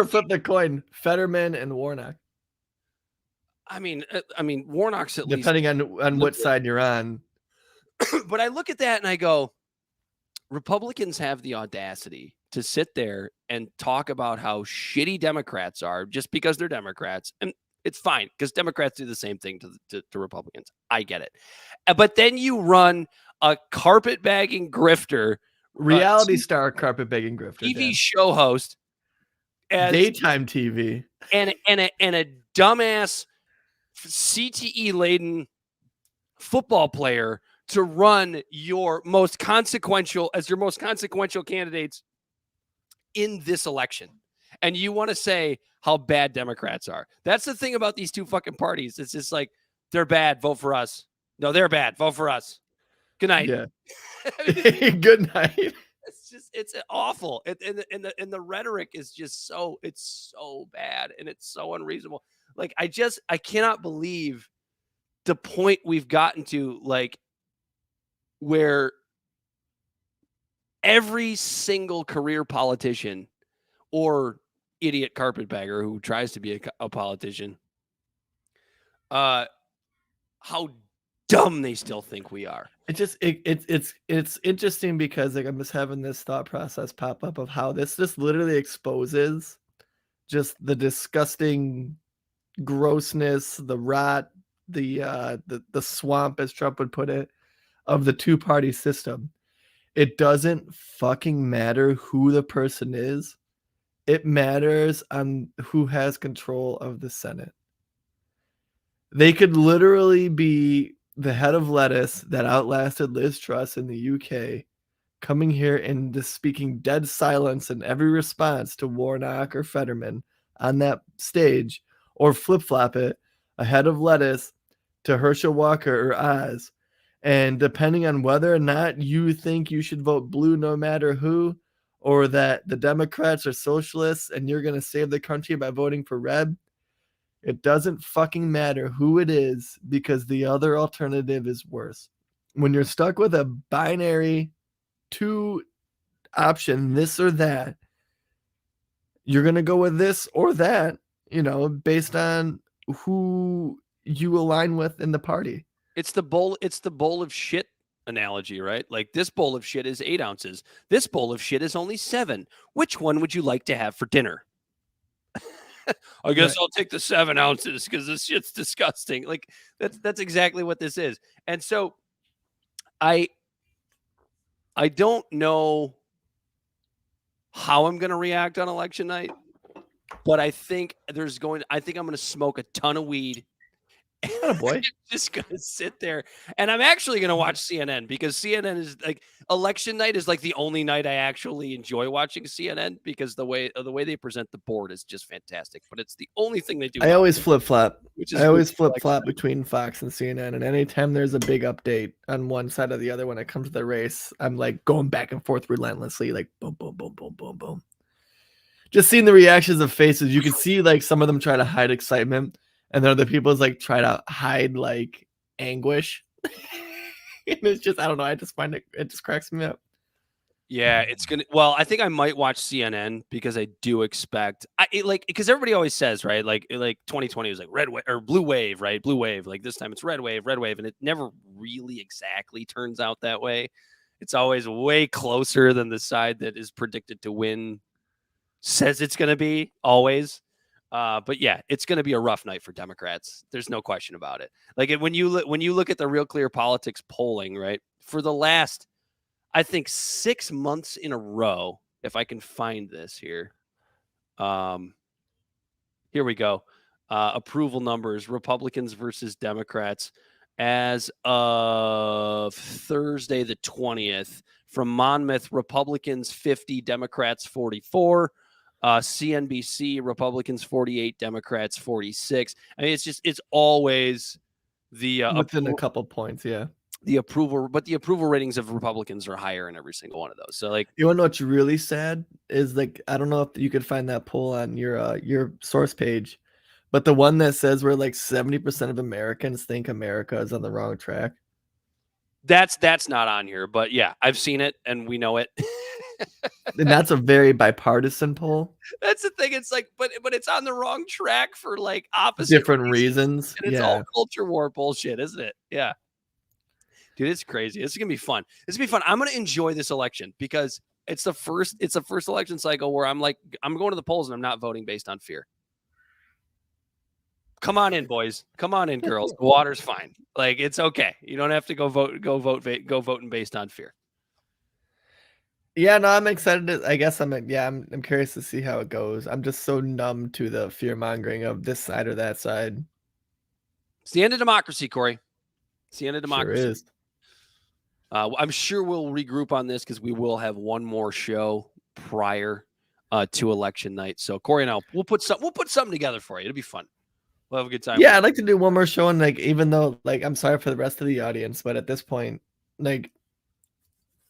flip the coin, Fetterman and Warnock. I mean, Warnock's at least depending on what side you're on. But I look at that and I go, Republicans have the audacity to sit there and talk about how shitty Democrats are just because they're Democrats. And it's fine because Democrats do the same thing to Republicans. I get it. But then you run a carpetbagging grifter, reality star carpetbagging grifter, TV show host, as daytime TV, and a dumbass CTE laden football player to run your most consequential candidates in this election. And you want to say how bad Democrats are. That's the thing about these two fucking parties. It's just like, they're bad, vote for us. No, they're bad, vote for us. Good night. Yeah. Good night. It's awful. And the rhetoric is just it's so bad and it's so unreasonable. Like, I cannot believe the point we've gotten to, like, where every single career politician or idiot carpetbagger who tries to be a politician, how dumb they still think we are. It's interesting because, like, I'm just having this thought process pop up of how this just literally exposes just the disgusting grossness, the rot, the swamp, as Trump would put it, of the two-party system. It doesn't fucking matter who the person is. It matters on who has control of the Senate. They could literally be the head of lettuce that outlasted Liz Truss in the UK, coming here and just speaking dead silence in every response to Warnock or Fetterman on that stage, or flip-flop it, a head of lettuce to Herschel Walker or Oz. And depending on whether or not you think you should vote blue no matter who, or that the Democrats are socialists and you're going to save the country by voting for red, it doesn't fucking matter who it is, because the other alternative is worse. When you're stuck with a binary two option, this or that, you're going to go with this or that, based on who you align with in the party. It's the bowl of shit analogy, right? Like, this bowl of shit is 8 ounces. This bowl of shit is only 7. Which one would you like to have for dinner? I guess I'll take the 7 ounces because this shit's disgusting. Like, that's exactly what this is. And so I don't know how I'm going to react on election night, but I think I'm going to smoke a ton of weed. Oh boy. Just gonna sit there, and I'm actually gonna watch CNN, because CNN is like, election night is like the only night I actually enjoy watching CNN, because the way they present the board is just fantastic. But it's the only thing they do. I always flip flop. I always flip flop night between Fox and CNN, and anytime there's a big update on one side or the other when it comes to the race, I'm like going back and forth relentlessly, like boom, boom, boom, boom, boom, boom. Just seeing the reactions of faces, you can see like some of them try to hide excitement. And then other people's like try to hide like anguish. And it's just, I don't know. I just find it just cracks me up. Yeah, I think I might watch CNN, because I do expect, because everybody always says, right, like 2020 was like red wave or blue wave, right? Blue wave. Like, this time it's red wave. And it never really exactly turns out that way. It's always way closer than the side that is predicted to win says it's going to be, always. But yeah, it's going to be a rough night for Democrats. There's no question about it. Like when you look at the Real Clear Politics polling, right, for the last, I think 6 months in a row, if I can find this here. Here we go. Approval numbers, Republicans versus Democrats as of Thursday the 20th. From Monmouth, Republicans 50, Democrats 44. CNBC, Republicans 48, Democrats 46. I mean, it's always the within a couple points, yeah. The approval, but the approval ratings of Republicans are higher in every single one of those. So, like, you want to know what's really sad is, like, I don't know if you could find that poll on your source page, but the one that says where like 70% of Americans think America is on the wrong track. That's not on here, but yeah, I've seen it and we know it. And that's a very bipartisan poll. That's the thing. It's like, but it's on the wrong track for like opposite different reasons. And it's all culture war bullshit, isn't it? Yeah. Dude, it's crazy. This is gonna be fun. This is gonna be fun. I'm gonna enjoy this election because it's the first election cycle where I'm like, I'm going to the polls and I'm not voting based on fear. Come on in, boys. Come on in, girls. The water's fine. Like, it's okay. You don't have to go voting based on fear. Yeah, no, I'm excited. I guess I'm curious to see how it goes. I'm just so numb to the fear mongering of this side or that side. It's the end of democracy, Corey. It's the end of democracy. Sure is. I'm sure we'll regroup on this because we will have one more show prior to election night. So Corey and I, we'll put something together for you. It'll be fun. We'll have a good time. Yeah, I'd like to do one more show, and like, even though, like, I'm sorry for the rest of the audience, but at this point, like,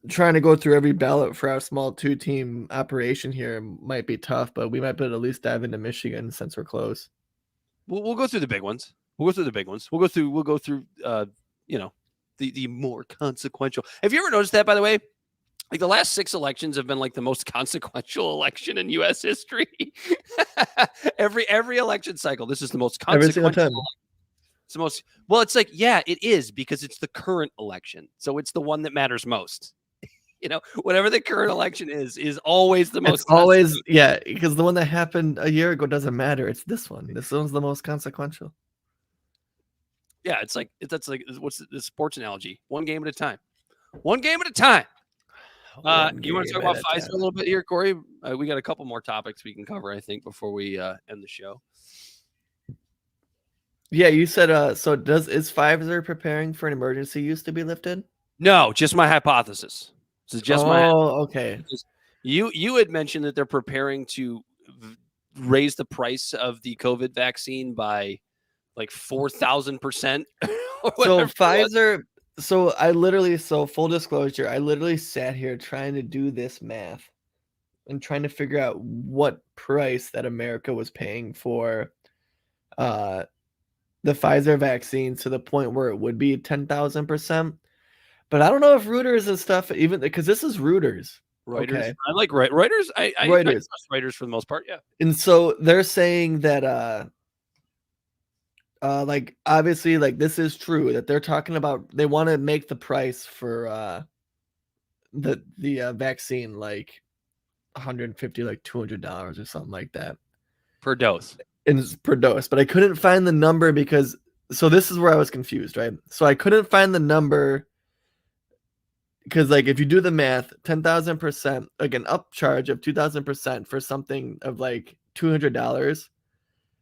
trying to go through every ballot for our small 2-team operation here might be tough, but we might be able to at least dive into Michigan since we're close. We'll go through the big ones. We'll go through the more consequential. Have you ever noticed that, by the way? Like, the last 6 elections have been like the most consequential election in U.S. history. every election cycle, this is the most consequential. It's the most, well, it's like, yeah, it is, because it's the current election. So it's the one that matters most. Whatever the current election is always the most. It's always, yeah, because the one that happened a year ago doesn't matter. It's this one. This one's the most consequential. Yeah, it's like, that's like, what's the sports analogy? One game at a time. One game at a time. You want to talk about Pfizer a little bit here, Corey? We got a couple more topics we can cover, I think, before we end the show. Yeah, you said, so is Pfizer preparing for an emergency use to be lifted? No, just my hypothesis. This is just my. Oh, okay. You had mentioned that they're preparing to raise the price of the COVID vaccine by like 4,000%. So Pfizer. So full disclosure, I literally sat here trying to do this math and trying to figure out what price that America was paying for the Pfizer vaccine to the point where it would be 10,000%. But I don't know if Reuters and stuff, even because this is Reuters. Reuters. Okay. I like Reuters. I trust Reuters for the most part. Yeah. And so they're saying that like, obviously, like, this is true that they're talking about, they want to make the price for the vaccine like $150, like $200 or something like that per dose. Per dose, but I couldn't find the number because, so this is where I was confused, right? So I couldn't find the number because, like, if you do the math, 10,000%, like an upcharge of 2,000% for something of like $200,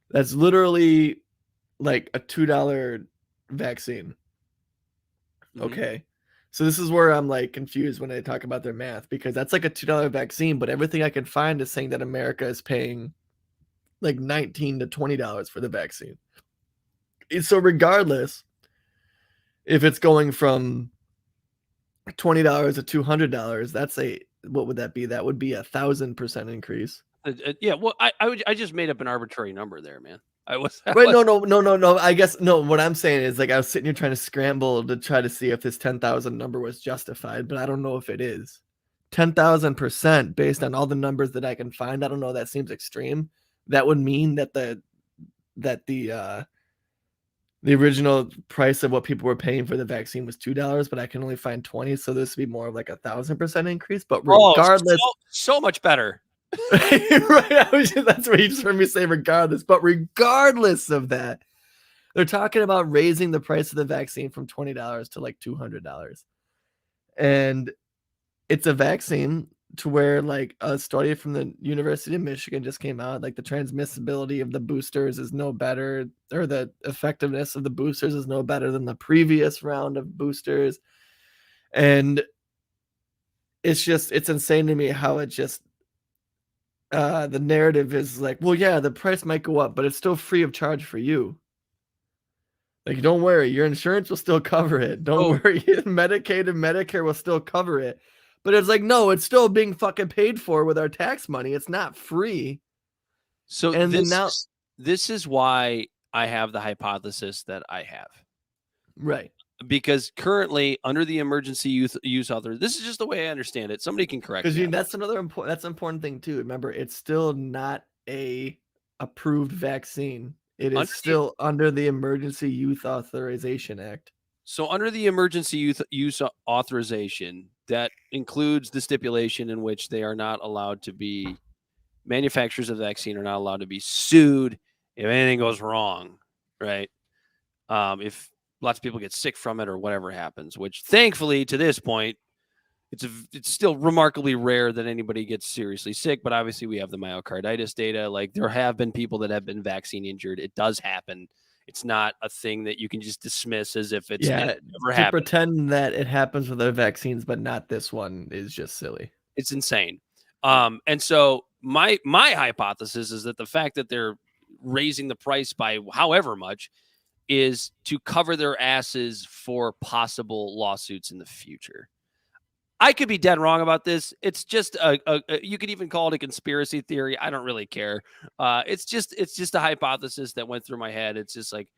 that's literally like a $2 vaccine. Mm-hmm. Okay. So this is where I'm like confused when I talk about their math, because that's like a $2 vaccine, but everything I can find is saying that America is paying like $19 to $20 for the vaccine. So regardless, if it's going from $20 to $200, that's what would that be? That would be 1,000% increase. Yeah. Well, I just made up an arbitrary number there, man. No. I guess no. What I'm saying is, like, I was sitting here trying to scramble to try to see if this 10,000 number was justified, but I don't know if it is. 10,000% based on all the numbers that I can find. I don't know. That seems extreme. That would mean that the original price of what people were paying for the vaccine was $2, but I can only find 20. So this would be more of like 1,000% increase. But regardless, so much better. Right. That's what you just heard me say regardless. But regardless of that, they're talking about raising the price of the vaccine from $20 to like $200. And it's a vaccine to where like a study from the University of Michigan just came out, like the transmissibility of the boosters is no better, or the effectiveness of the boosters is no better than the previous round of boosters. And it's insane to me how it just the narrative is like, well, yeah, the price might go up, but it's still free of charge for you. Like, don't worry, your insurance will still cover it. Don't Oh, worry, Medicaid and Medicare will still cover it. But it's like, no, it's still being fucking paid for with our tax money. It's not free. so And then now, this is why I have the hypothesis that I have. right. Because currently under the emergency use authorization, this is just the way I understand it. Somebody can correct me. Because that's another important thing too. Remember, it's still not a approved vaccine. It is still under the Emergency Use Authorization Act. So under the emergency use authorization, that includes the stipulation in which they are not allowed to be manufacturers of the vaccine are not allowed to be sued if anything goes wrong, right? If lots of people get sick from it or whatever happens, which thankfully to this point, it's still remarkably rare that anybody gets seriously sick, but obviously we have the myocarditis data. Like there have been people that have been vaccine injured. It does happen. It's not a thing that you can just dismiss as if it's never to happened. pretend that it happens with other vaccines, but not this one is just silly. It's insane. And so my hypothesis is that the fact that they're raising the price by however much is to cover their asses for possible lawsuits in the future. I could be dead wrong about this. It's just you could even call it a conspiracy theory. I don't really care. It's just a hypothesis that went through my head. It's just like,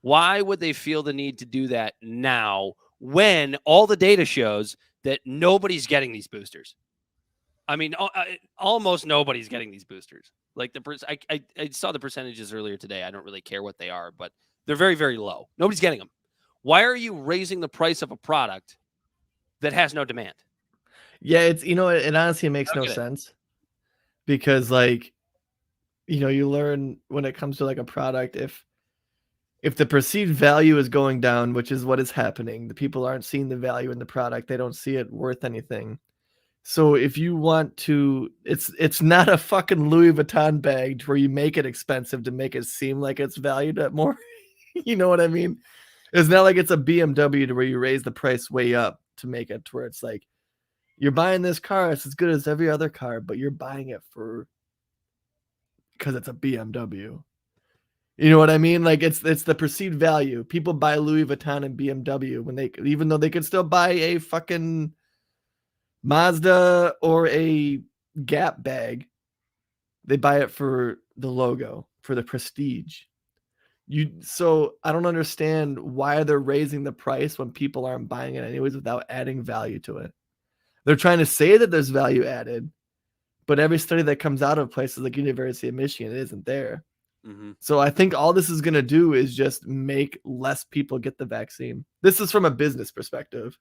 why would they feel the need to do that now when all the data shows that nobody's getting these boosters? I mean, almost nobody's getting these boosters. Like I saw the percentages earlier today. I don't really care what they are, but they're very, very low. Nobody's getting them. Why are you raising the price of a product that has no demand? Yeah, it's it honestly makes no sense because like you learn when it comes to like a product if the perceived value is going down, which is what is happening, the people aren't seeing the value in the product, they don't see it worth anything. So if you want to, it's not a fucking Louis Vuitton bag where you make it expensive to make it seem like it's valued at more. You know what I mean? It's not like it's a BMW to where you raise the price way up to make it to where it's like you're buying this car, it's as good as every other car, but you're buying it because it's a BMW. You know what I mean? Like it's the perceived value. People buy Louis Vuitton and BMW when even though they could still buy a fucking Mazda or a Gap bag, they buy it for the logo, for the prestige. So I don't understand why they're raising the price when people aren't buying it anyways without adding value to it. They're trying to say that there's value added, but every study that comes out of places like University of Michigan, it isn't there. Mm-hmm. So I think all this is going to do is just make less people get the vaccine. This is from a business perspective,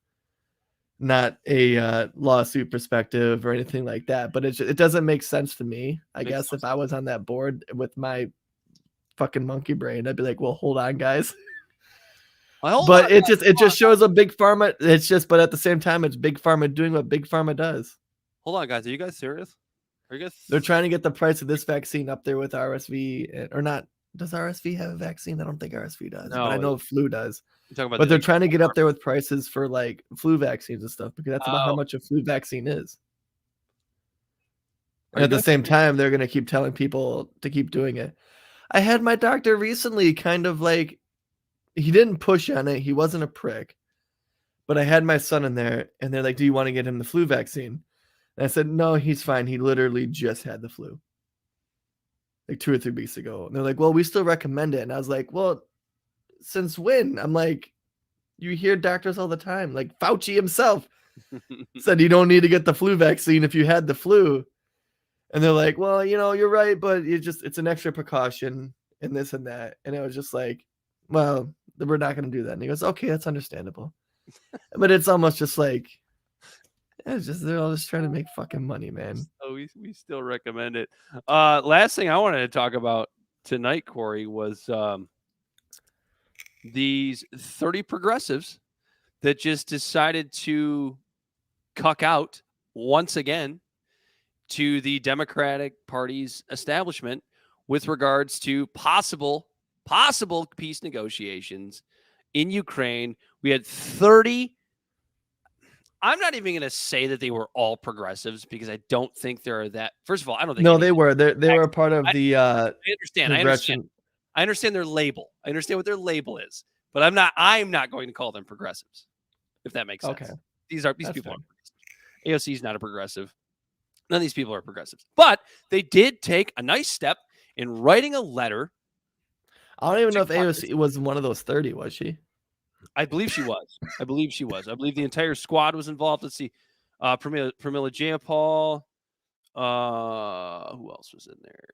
not a lawsuit perspective or anything like that. But it doesn't make sense to me. I guess if I was on that board with my fucking monkey brain, I'd be like, well, hold on, guys. But it just shows a big pharma. But at the same time, it's big pharma doing what big pharma does. Hold on, guys. Are you guys serious? They're trying to get the price of this vaccine up there with RSV or not. Does RSV have a vaccine? I don't think RSV does, but I know flu does. But they're trying to get up there with prices for like flu vaccines and stuff because that's about how much a flu vaccine is. And at the same time, they're going to keep telling people to keep doing it. I had my doctor recently kind of like, he didn't push on it. He wasn't a prick. But I had my son in there and they're like, do you want to get him the flu vaccine? And I said, no, he's fine. He literally just had the flu like 2 or 3 weeks ago. And they're like, well, we still recommend it. And I was like, well, since when? I'm like, you hear doctors all the time. Like Fauci himself said you don't need to get the flu vaccine if you had the flu. And they're like, well, you're right, but it's an extra precaution and this and that. And it was just like, well, we're not going to do that. And he goes, okay, that's understandable. But it's almost just like, It's just they're all just trying to make fucking money, man. So we still recommend it. Last thing I wanted to talk about tonight, Corey, was these 30 progressives that just decided to cuck out once again to the Democratic Party's establishment with regards to possible peace negotiations in Ukraine. We had 30. I'm not even going to say that they were all progressives because I don't think there are that. First of all, I don't think. No, they were. They were a part of the I understand. progression. I understand their label. I understand what their label is, but I'm not going to call them progressives, if that makes sense. Okay. These That's people fair. are progressive. AOC is not a progressive. None of these people are progressives, but they did take a nice step in writing a letter. I don't even know if AOC was one of those 30, was she? I believe she was. I believe the entire squad was involved. Let's see. Pramila Jayapal. Who else was in there?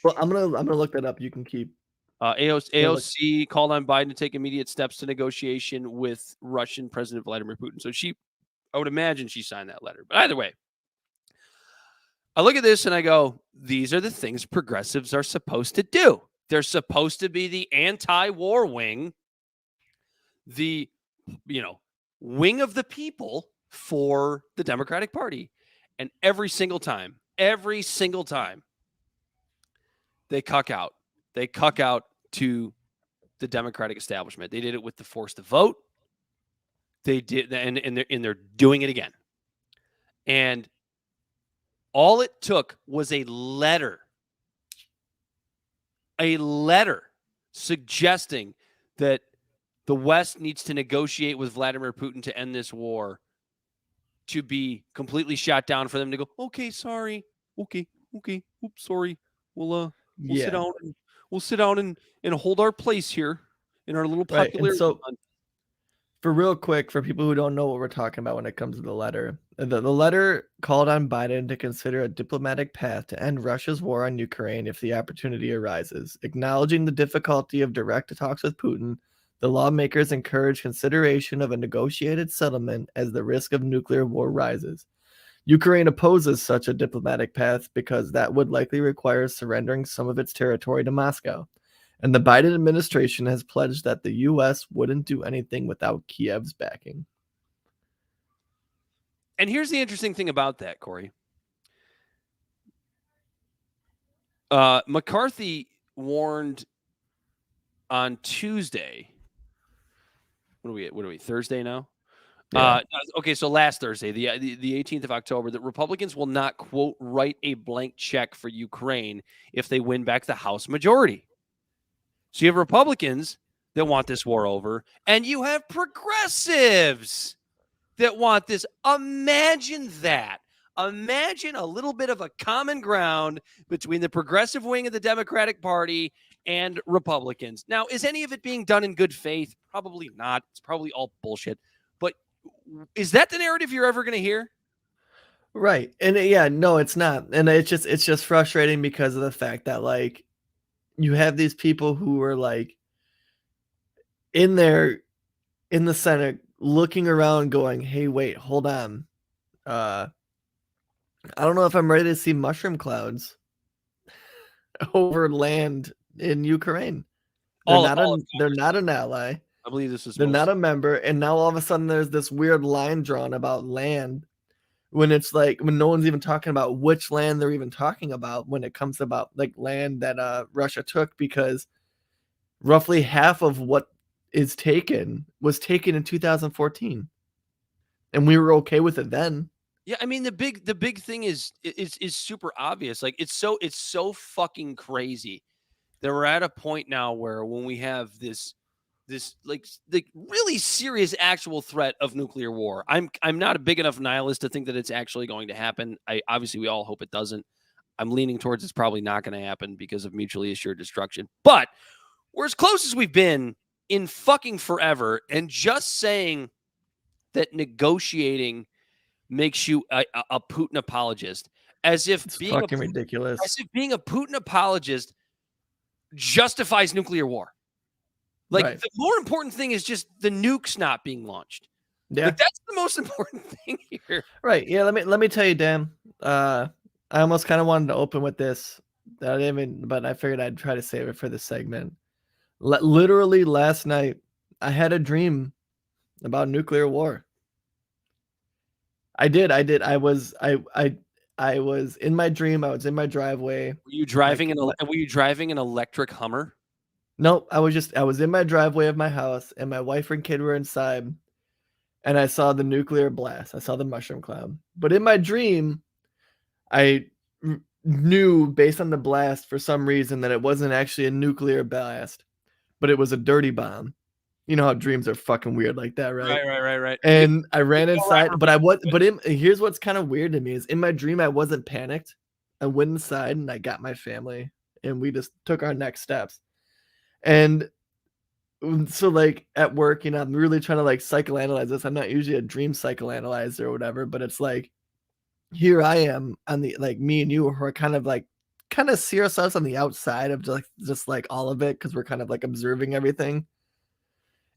Well, I'm gonna look that up. You can keep. AOC called on Biden to take immediate steps to negotiation with Russian President Vladimir Putin. So I would imagine she signed that letter. But either way, I look at this and I go, these are the things progressives are supposed to do. They're supposed to be the anti-war wing, the wing of the people for the Democratic Party. And every single time, they cuck out. They cuck out to the Democratic establishment. They did it with the force to vote. They did, and they're doing it again. And all it took was a letter suggesting that the West needs to negotiate with Vladimir Putin to end this war, to be completely shot down, for them to go, okay, sorry, okay, oops, sorry, we'll sit down and and hold our place here in our little popularity. Right. And so, for real quick, for people who don't know what we're talking about when it comes to the letter, the letter called on Biden to consider a diplomatic path to end Russia's war on Ukraine if the opportunity arises. Acknowledging the difficulty of direct talks with Putin, the lawmakers encourage consideration of a negotiated settlement as the risk of nuclear war rises. Ukraine opposes such a diplomatic path because that would likely require surrendering some of its territory to Moscow. And the Biden administration has pledged that the U.S. wouldn't do anything without Kiev's backing. And here's the interesting thing about that, Corey. McCarthy warned on Tuesday. What are we? Thursday now? Yeah. Okay, so last Thursday, the 18th of October, that Republicans will not, quote, write a blank check for Ukraine if they win back the House majority. So you have Republicans that want this war over, and you have progressives that want this. Imagine that. Imagine a little bit of a common ground between the progressive wing of the Democratic Party and Republicans. Now, is any of it being done in good faith? Probably not. It's probably all bullshit. But is that the narrative you're ever going to hear? Right. And yeah, no, it's not. And it's just frustrating because of the fact that, like, you have these people who are like in the Senate looking around going, hey, wait, hold on. I don't know if I'm ready to see mushroom clouds over land in Ukraine. They're not an ally. I believe this is. They're not a member. And now all of a sudden there's this weird line drawn about land when it's like, when no one's even talking about which land they're even talking about when it comes about like land that Russia took, because roughly half of what is taken was taken in 2014. And we were okay with it then. Yeah, I mean the big thing is super obvious. Like it's so fucking crazy that we're at a point now where when we have this like really serious actual threat of nuclear war. I'm not a big enough nihilist to think that it's actually going to happen. Obviously we all hope it doesn't. I'm leaning towards it's probably not going to happen because of mutually assured destruction. But we're as close as we've been in fucking forever, and just saying that negotiating makes you a Putin apologist, as if It's being fucking ridiculous. As if being a Putin apologist justifies nuclear war. Like, right. The more important thing is just the nukes not being launched. Yeah. Like that's the most important thing here. Right. Yeah. Let me tell you, Dan. I almost kind of wanted to open with this. I didn't even, but I figured I'd try to save it for this segment. Literally last night, I had a dream about nuclear war. I did. I was. I was in my dream. I was in my driveway. Were you driving an electric Hummer? Nope. I was in my driveway of my house, and my wife and kid were inside, and I saw the nuclear blast. I saw the mushroom cloud. But in my dream, I knew based on the blast for some reason that it wasn't actually a nuclear blast, but it was a dirty bomb. You know how dreams are fucking weird like that, right? Right. And I ran inside, here's what's kind of weird to me is in my dream I wasn't panicked. I went inside and I got my family and we just took our next steps. And so like at work, I'm really trying to like psychoanalyze this. I'm not usually a dream psychoanalyzer or whatever, but it's like here I am on the like me and you who are kind of see ourselves on the outside of just like all of it because we're kind of like observing everything.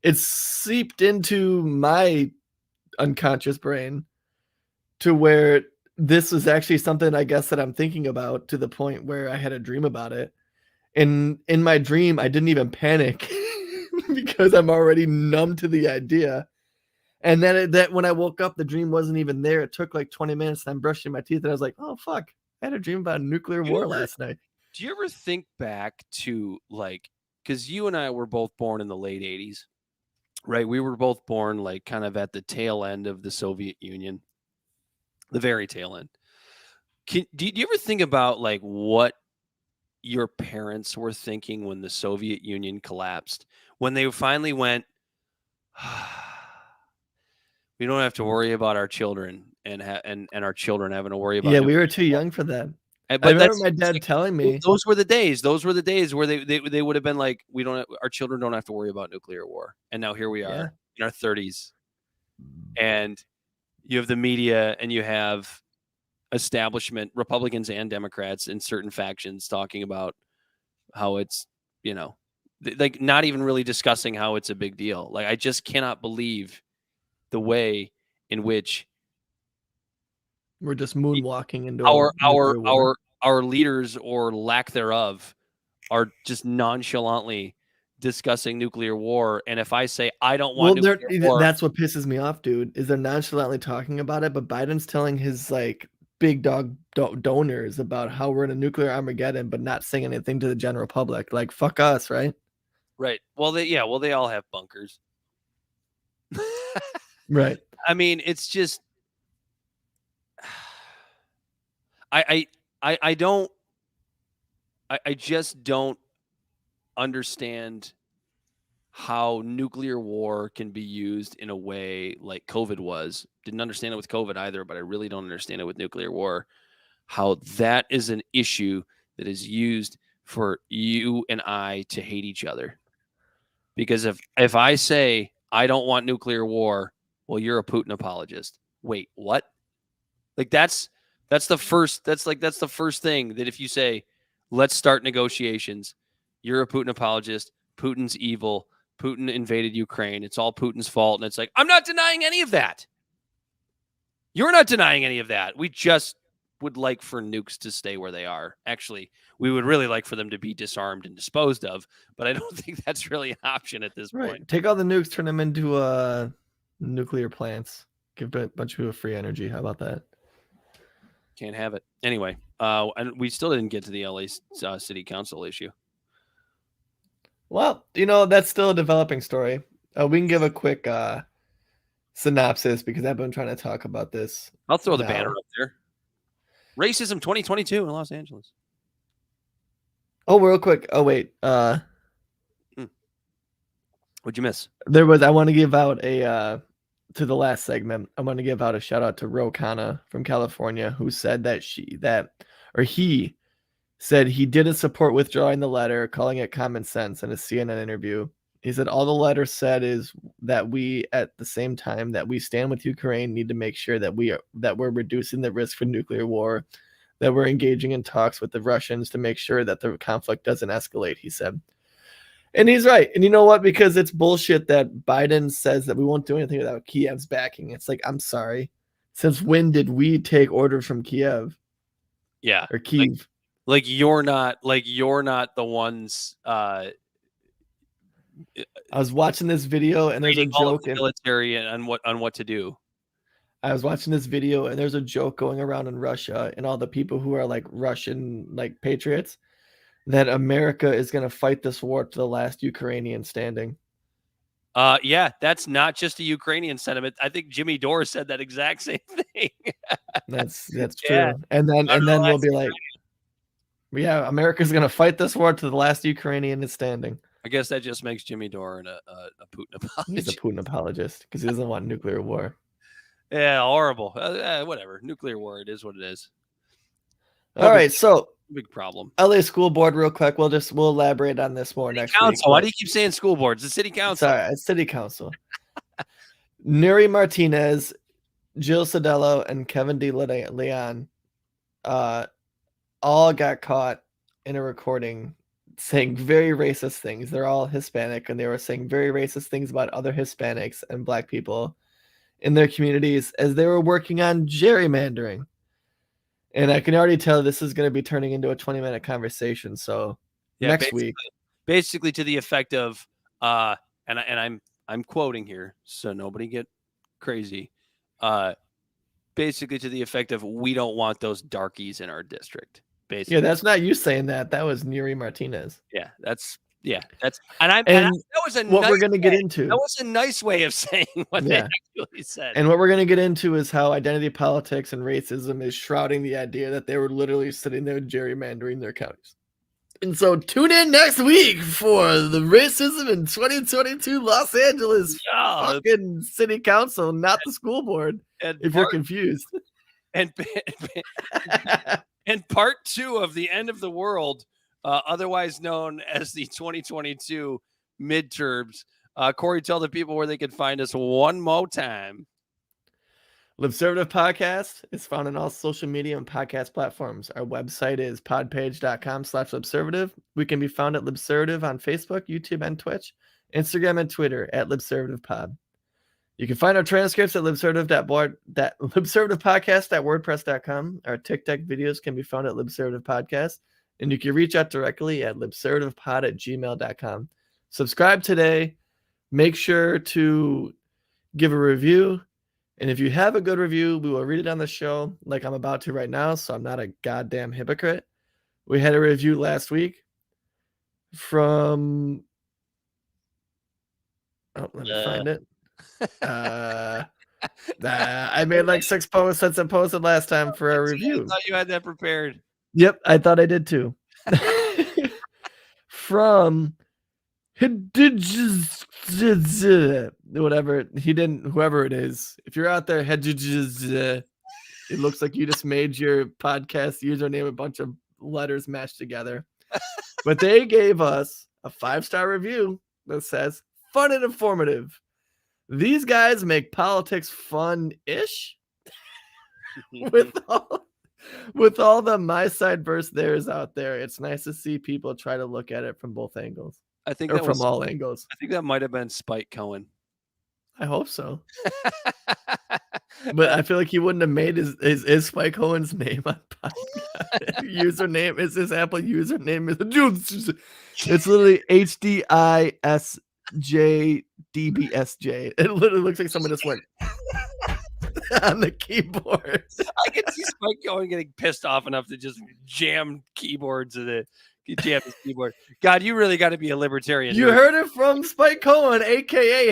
It's seeped into my unconscious brain to where this is actually something I guess that I'm thinking about to the point where I had a dream about it. And in my dream, I didn't even panic because I'm already numb to the idea. And then that when I woke up, the dream wasn't even there. It took like 20 minutes and I'm brushing my teeth and I was like, oh, fuck. I had a dream about nuclear war last night. Do you ever think back to like, because you and I were both born in the late 80s, right? We were both born like kind of at the tail end of the Soviet Union, the very tail end. Do you ever think about like what your parents were thinking when the Soviet Union collapsed? When they finally went, we don't have to worry about our children and our children having to worry about. Yeah, we were too young for that. But I remember my dad telling me those were the days. Those were the days where they would have been like, our children don't have to worry about nuclear war. And now here we are in our 30s, and you have the media and you have establishment, Republicans and Democrats in certain factions talking about how it's, like not even really discussing how it's a big deal. Like I just cannot believe the way in which we're just moonwalking into our leaders or lack thereof are just nonchalantly discussing nuclear war. And if I say I don't want nuclear war, that's what pisses me off, dude, is they're nonchalantly talking about it, but Biden's telling his like big dog donors about how we're in a nuclear Armageddon, but not saying anything to the general public. Like, fuck us, right? Right. Well, they all have bunkers. Right. I mean, it's just I just don't understand how nuclear war can be used in a way like COVID was. Didn't understand it with COVID either, but I really don't understand it with nuclear war. How that is an issue that is used for you and I to hate each other. Because if I say I don't want nuclear war, well, you're a Putin apologist. Wait, what? Like that's the first thing that if you say, let's start negotiations, you're a Putin apologist, Putin's evil, Putin invaded Ukraine, it's all Putin's fault. And it's like, I'm not denying any of that. You're not denying any of that. We just would like for nukes to stay where they are. Actually, we would really like for them to be disarmed and disposed of, but I don't think that's really an option at this point. Take all the nukes, turn them into nuclear plants. Give a bunch of people free energy. How about that? Can't have it. Anyway, and we still didn't get to the LA City Council issue. Well, that's still a developing story. We can give a quick synopsis because I've been trying to talk about this. I'll throw the banner up there. Racism 2022 in Los Angeles. Oh, real quick. Oh, wait. What'd you miss? I want to give out to the last segment, I want to give out a shout out to Ro Khanna from California, who said he said he didn't support withdrawing the letter, calling it common sense in a CNN interview. He said all the letter said is that we, at the same time that we stand with Ukraine, need to make sure that we're reducing the risk for nuclear war, that we're engaging in talks with the Russians to make sure that the conflict doesn't escalate, he said. And he's right. And you know what? Because it's bullshit that Biden says that we won't do anything without Kiev's backing. It's like, I'm sorry. Since when did we take orders from Kiev? Yeah. Or Kyiv? Like you're not the ones I was watching this video and there's a joke in the military on what to do. I was watching this video and there's a joke going around in Russia and all the people who are like Russian like patriots that America is going to fight this war to the last Ukrainian standing. Yeah, that's not just a Ukrainian sentiment. I think Jimmy Dore said that exact same thing. That's true. Yeah. And then we'll be like, yeah, America's going to fight this war to the last Ukrainian is standing. I guess that just makes Jimmy Dore a Putin apologist. He's a Putin apologist because he doesn't want nuclear war. Yeah, horrible. Whatever. Nuclear war, it is what it is. All right, so big problem. LA school board, real quick. We'll elaborate on this more next week. Why do you keep saying school boards? The city council. Sorry, it's city council. Nuri Martinez, Jill Sodello, and Kevin D. Leon all got caught in a recording saying very racist things. They're all Hispanic, and they were saying very racist things about other Hispanics and Black people in their communities as they were working on gerrymandering. And I can already tell this is going to be turning into a 20-minute conversation. So yeah, next week, basically to the effect of, and I'm quoting here, so nobody get crazy. Basically to the effect of, we don't want those darkies in our district. Basically. Yeah, that's not you saying that. That was Nuri Martinez. Yeah, that's that was what nice we're going to get into. That was a nice way of saying what they actually said. And what we're going to get into is how identity politics and racism is shrouding the idea that they were literally sitting there gerrymandering their counties. And so tune in next week for the racism in 2022 Los Angeles fucking city council, not the school board, if you're confused. And part 2 of the end of the world, otherwise known as the 2022 midterms. Corey, tell the people where they can find us one more time. Libservative Podcast is found on all social media and podcast platforms. Our website is podpage.com/libservative. We can be found at Libservative on Facebook, YouTube, and Twitch, Instagram, and Twitter at LibservativePod. You can find our transcripts at libservativepodcast.wordpress.com. Our TikTok videos can be found at Libservative Podcast. And you can reach out directly at libservativepod@gmail.com. Subscribe today. Make sure to give a review. And if you have a good review, we will read it on the show like I'm about to right now, so I'm not a goddamn hypocrite. We had a review last week from... Oh, let me find it. I made like 6 posts since I posted last time for our review. I thought you had that prepared. Yep, I thought I did too. From whatever he didn't, whoever it is. If you're out there, it looks like you just made your podcast username a bunch of letters mashed together. But they gave us a 5-star review that says fun and informative. These guys make politics fun-ish. With all the my side versus theirs out there, it's nice to see people try to look at it from both angles. I think from all angles. I think that might have been Spike Cohen. I hope so. But I feel like he wouldn't have made his Spike Cohen's name on username. Is his Apple username? It's literally HDISJDBSJ. It literally looks like someone just went on the keyboard. I can see Spike Cohen getting pissed off enough to just jam keyboards in it. Jam his keyboard. God, you really got to be a libertarian. You heard it from Spike Cohen, aka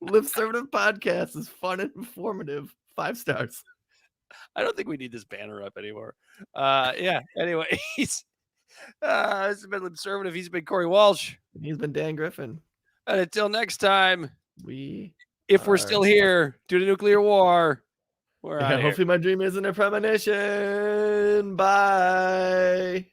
Libservative Podcast is fun and informative. 5 stars. I don't think we need this banner up anymore. Yeah. Anyway, this has been Libservative. He's been Corey Walsh. He's been Dan Griffin. And until next time, if we're still here due to nuclear war, we're out. Hopefully my dream isn't a premonition. Bye.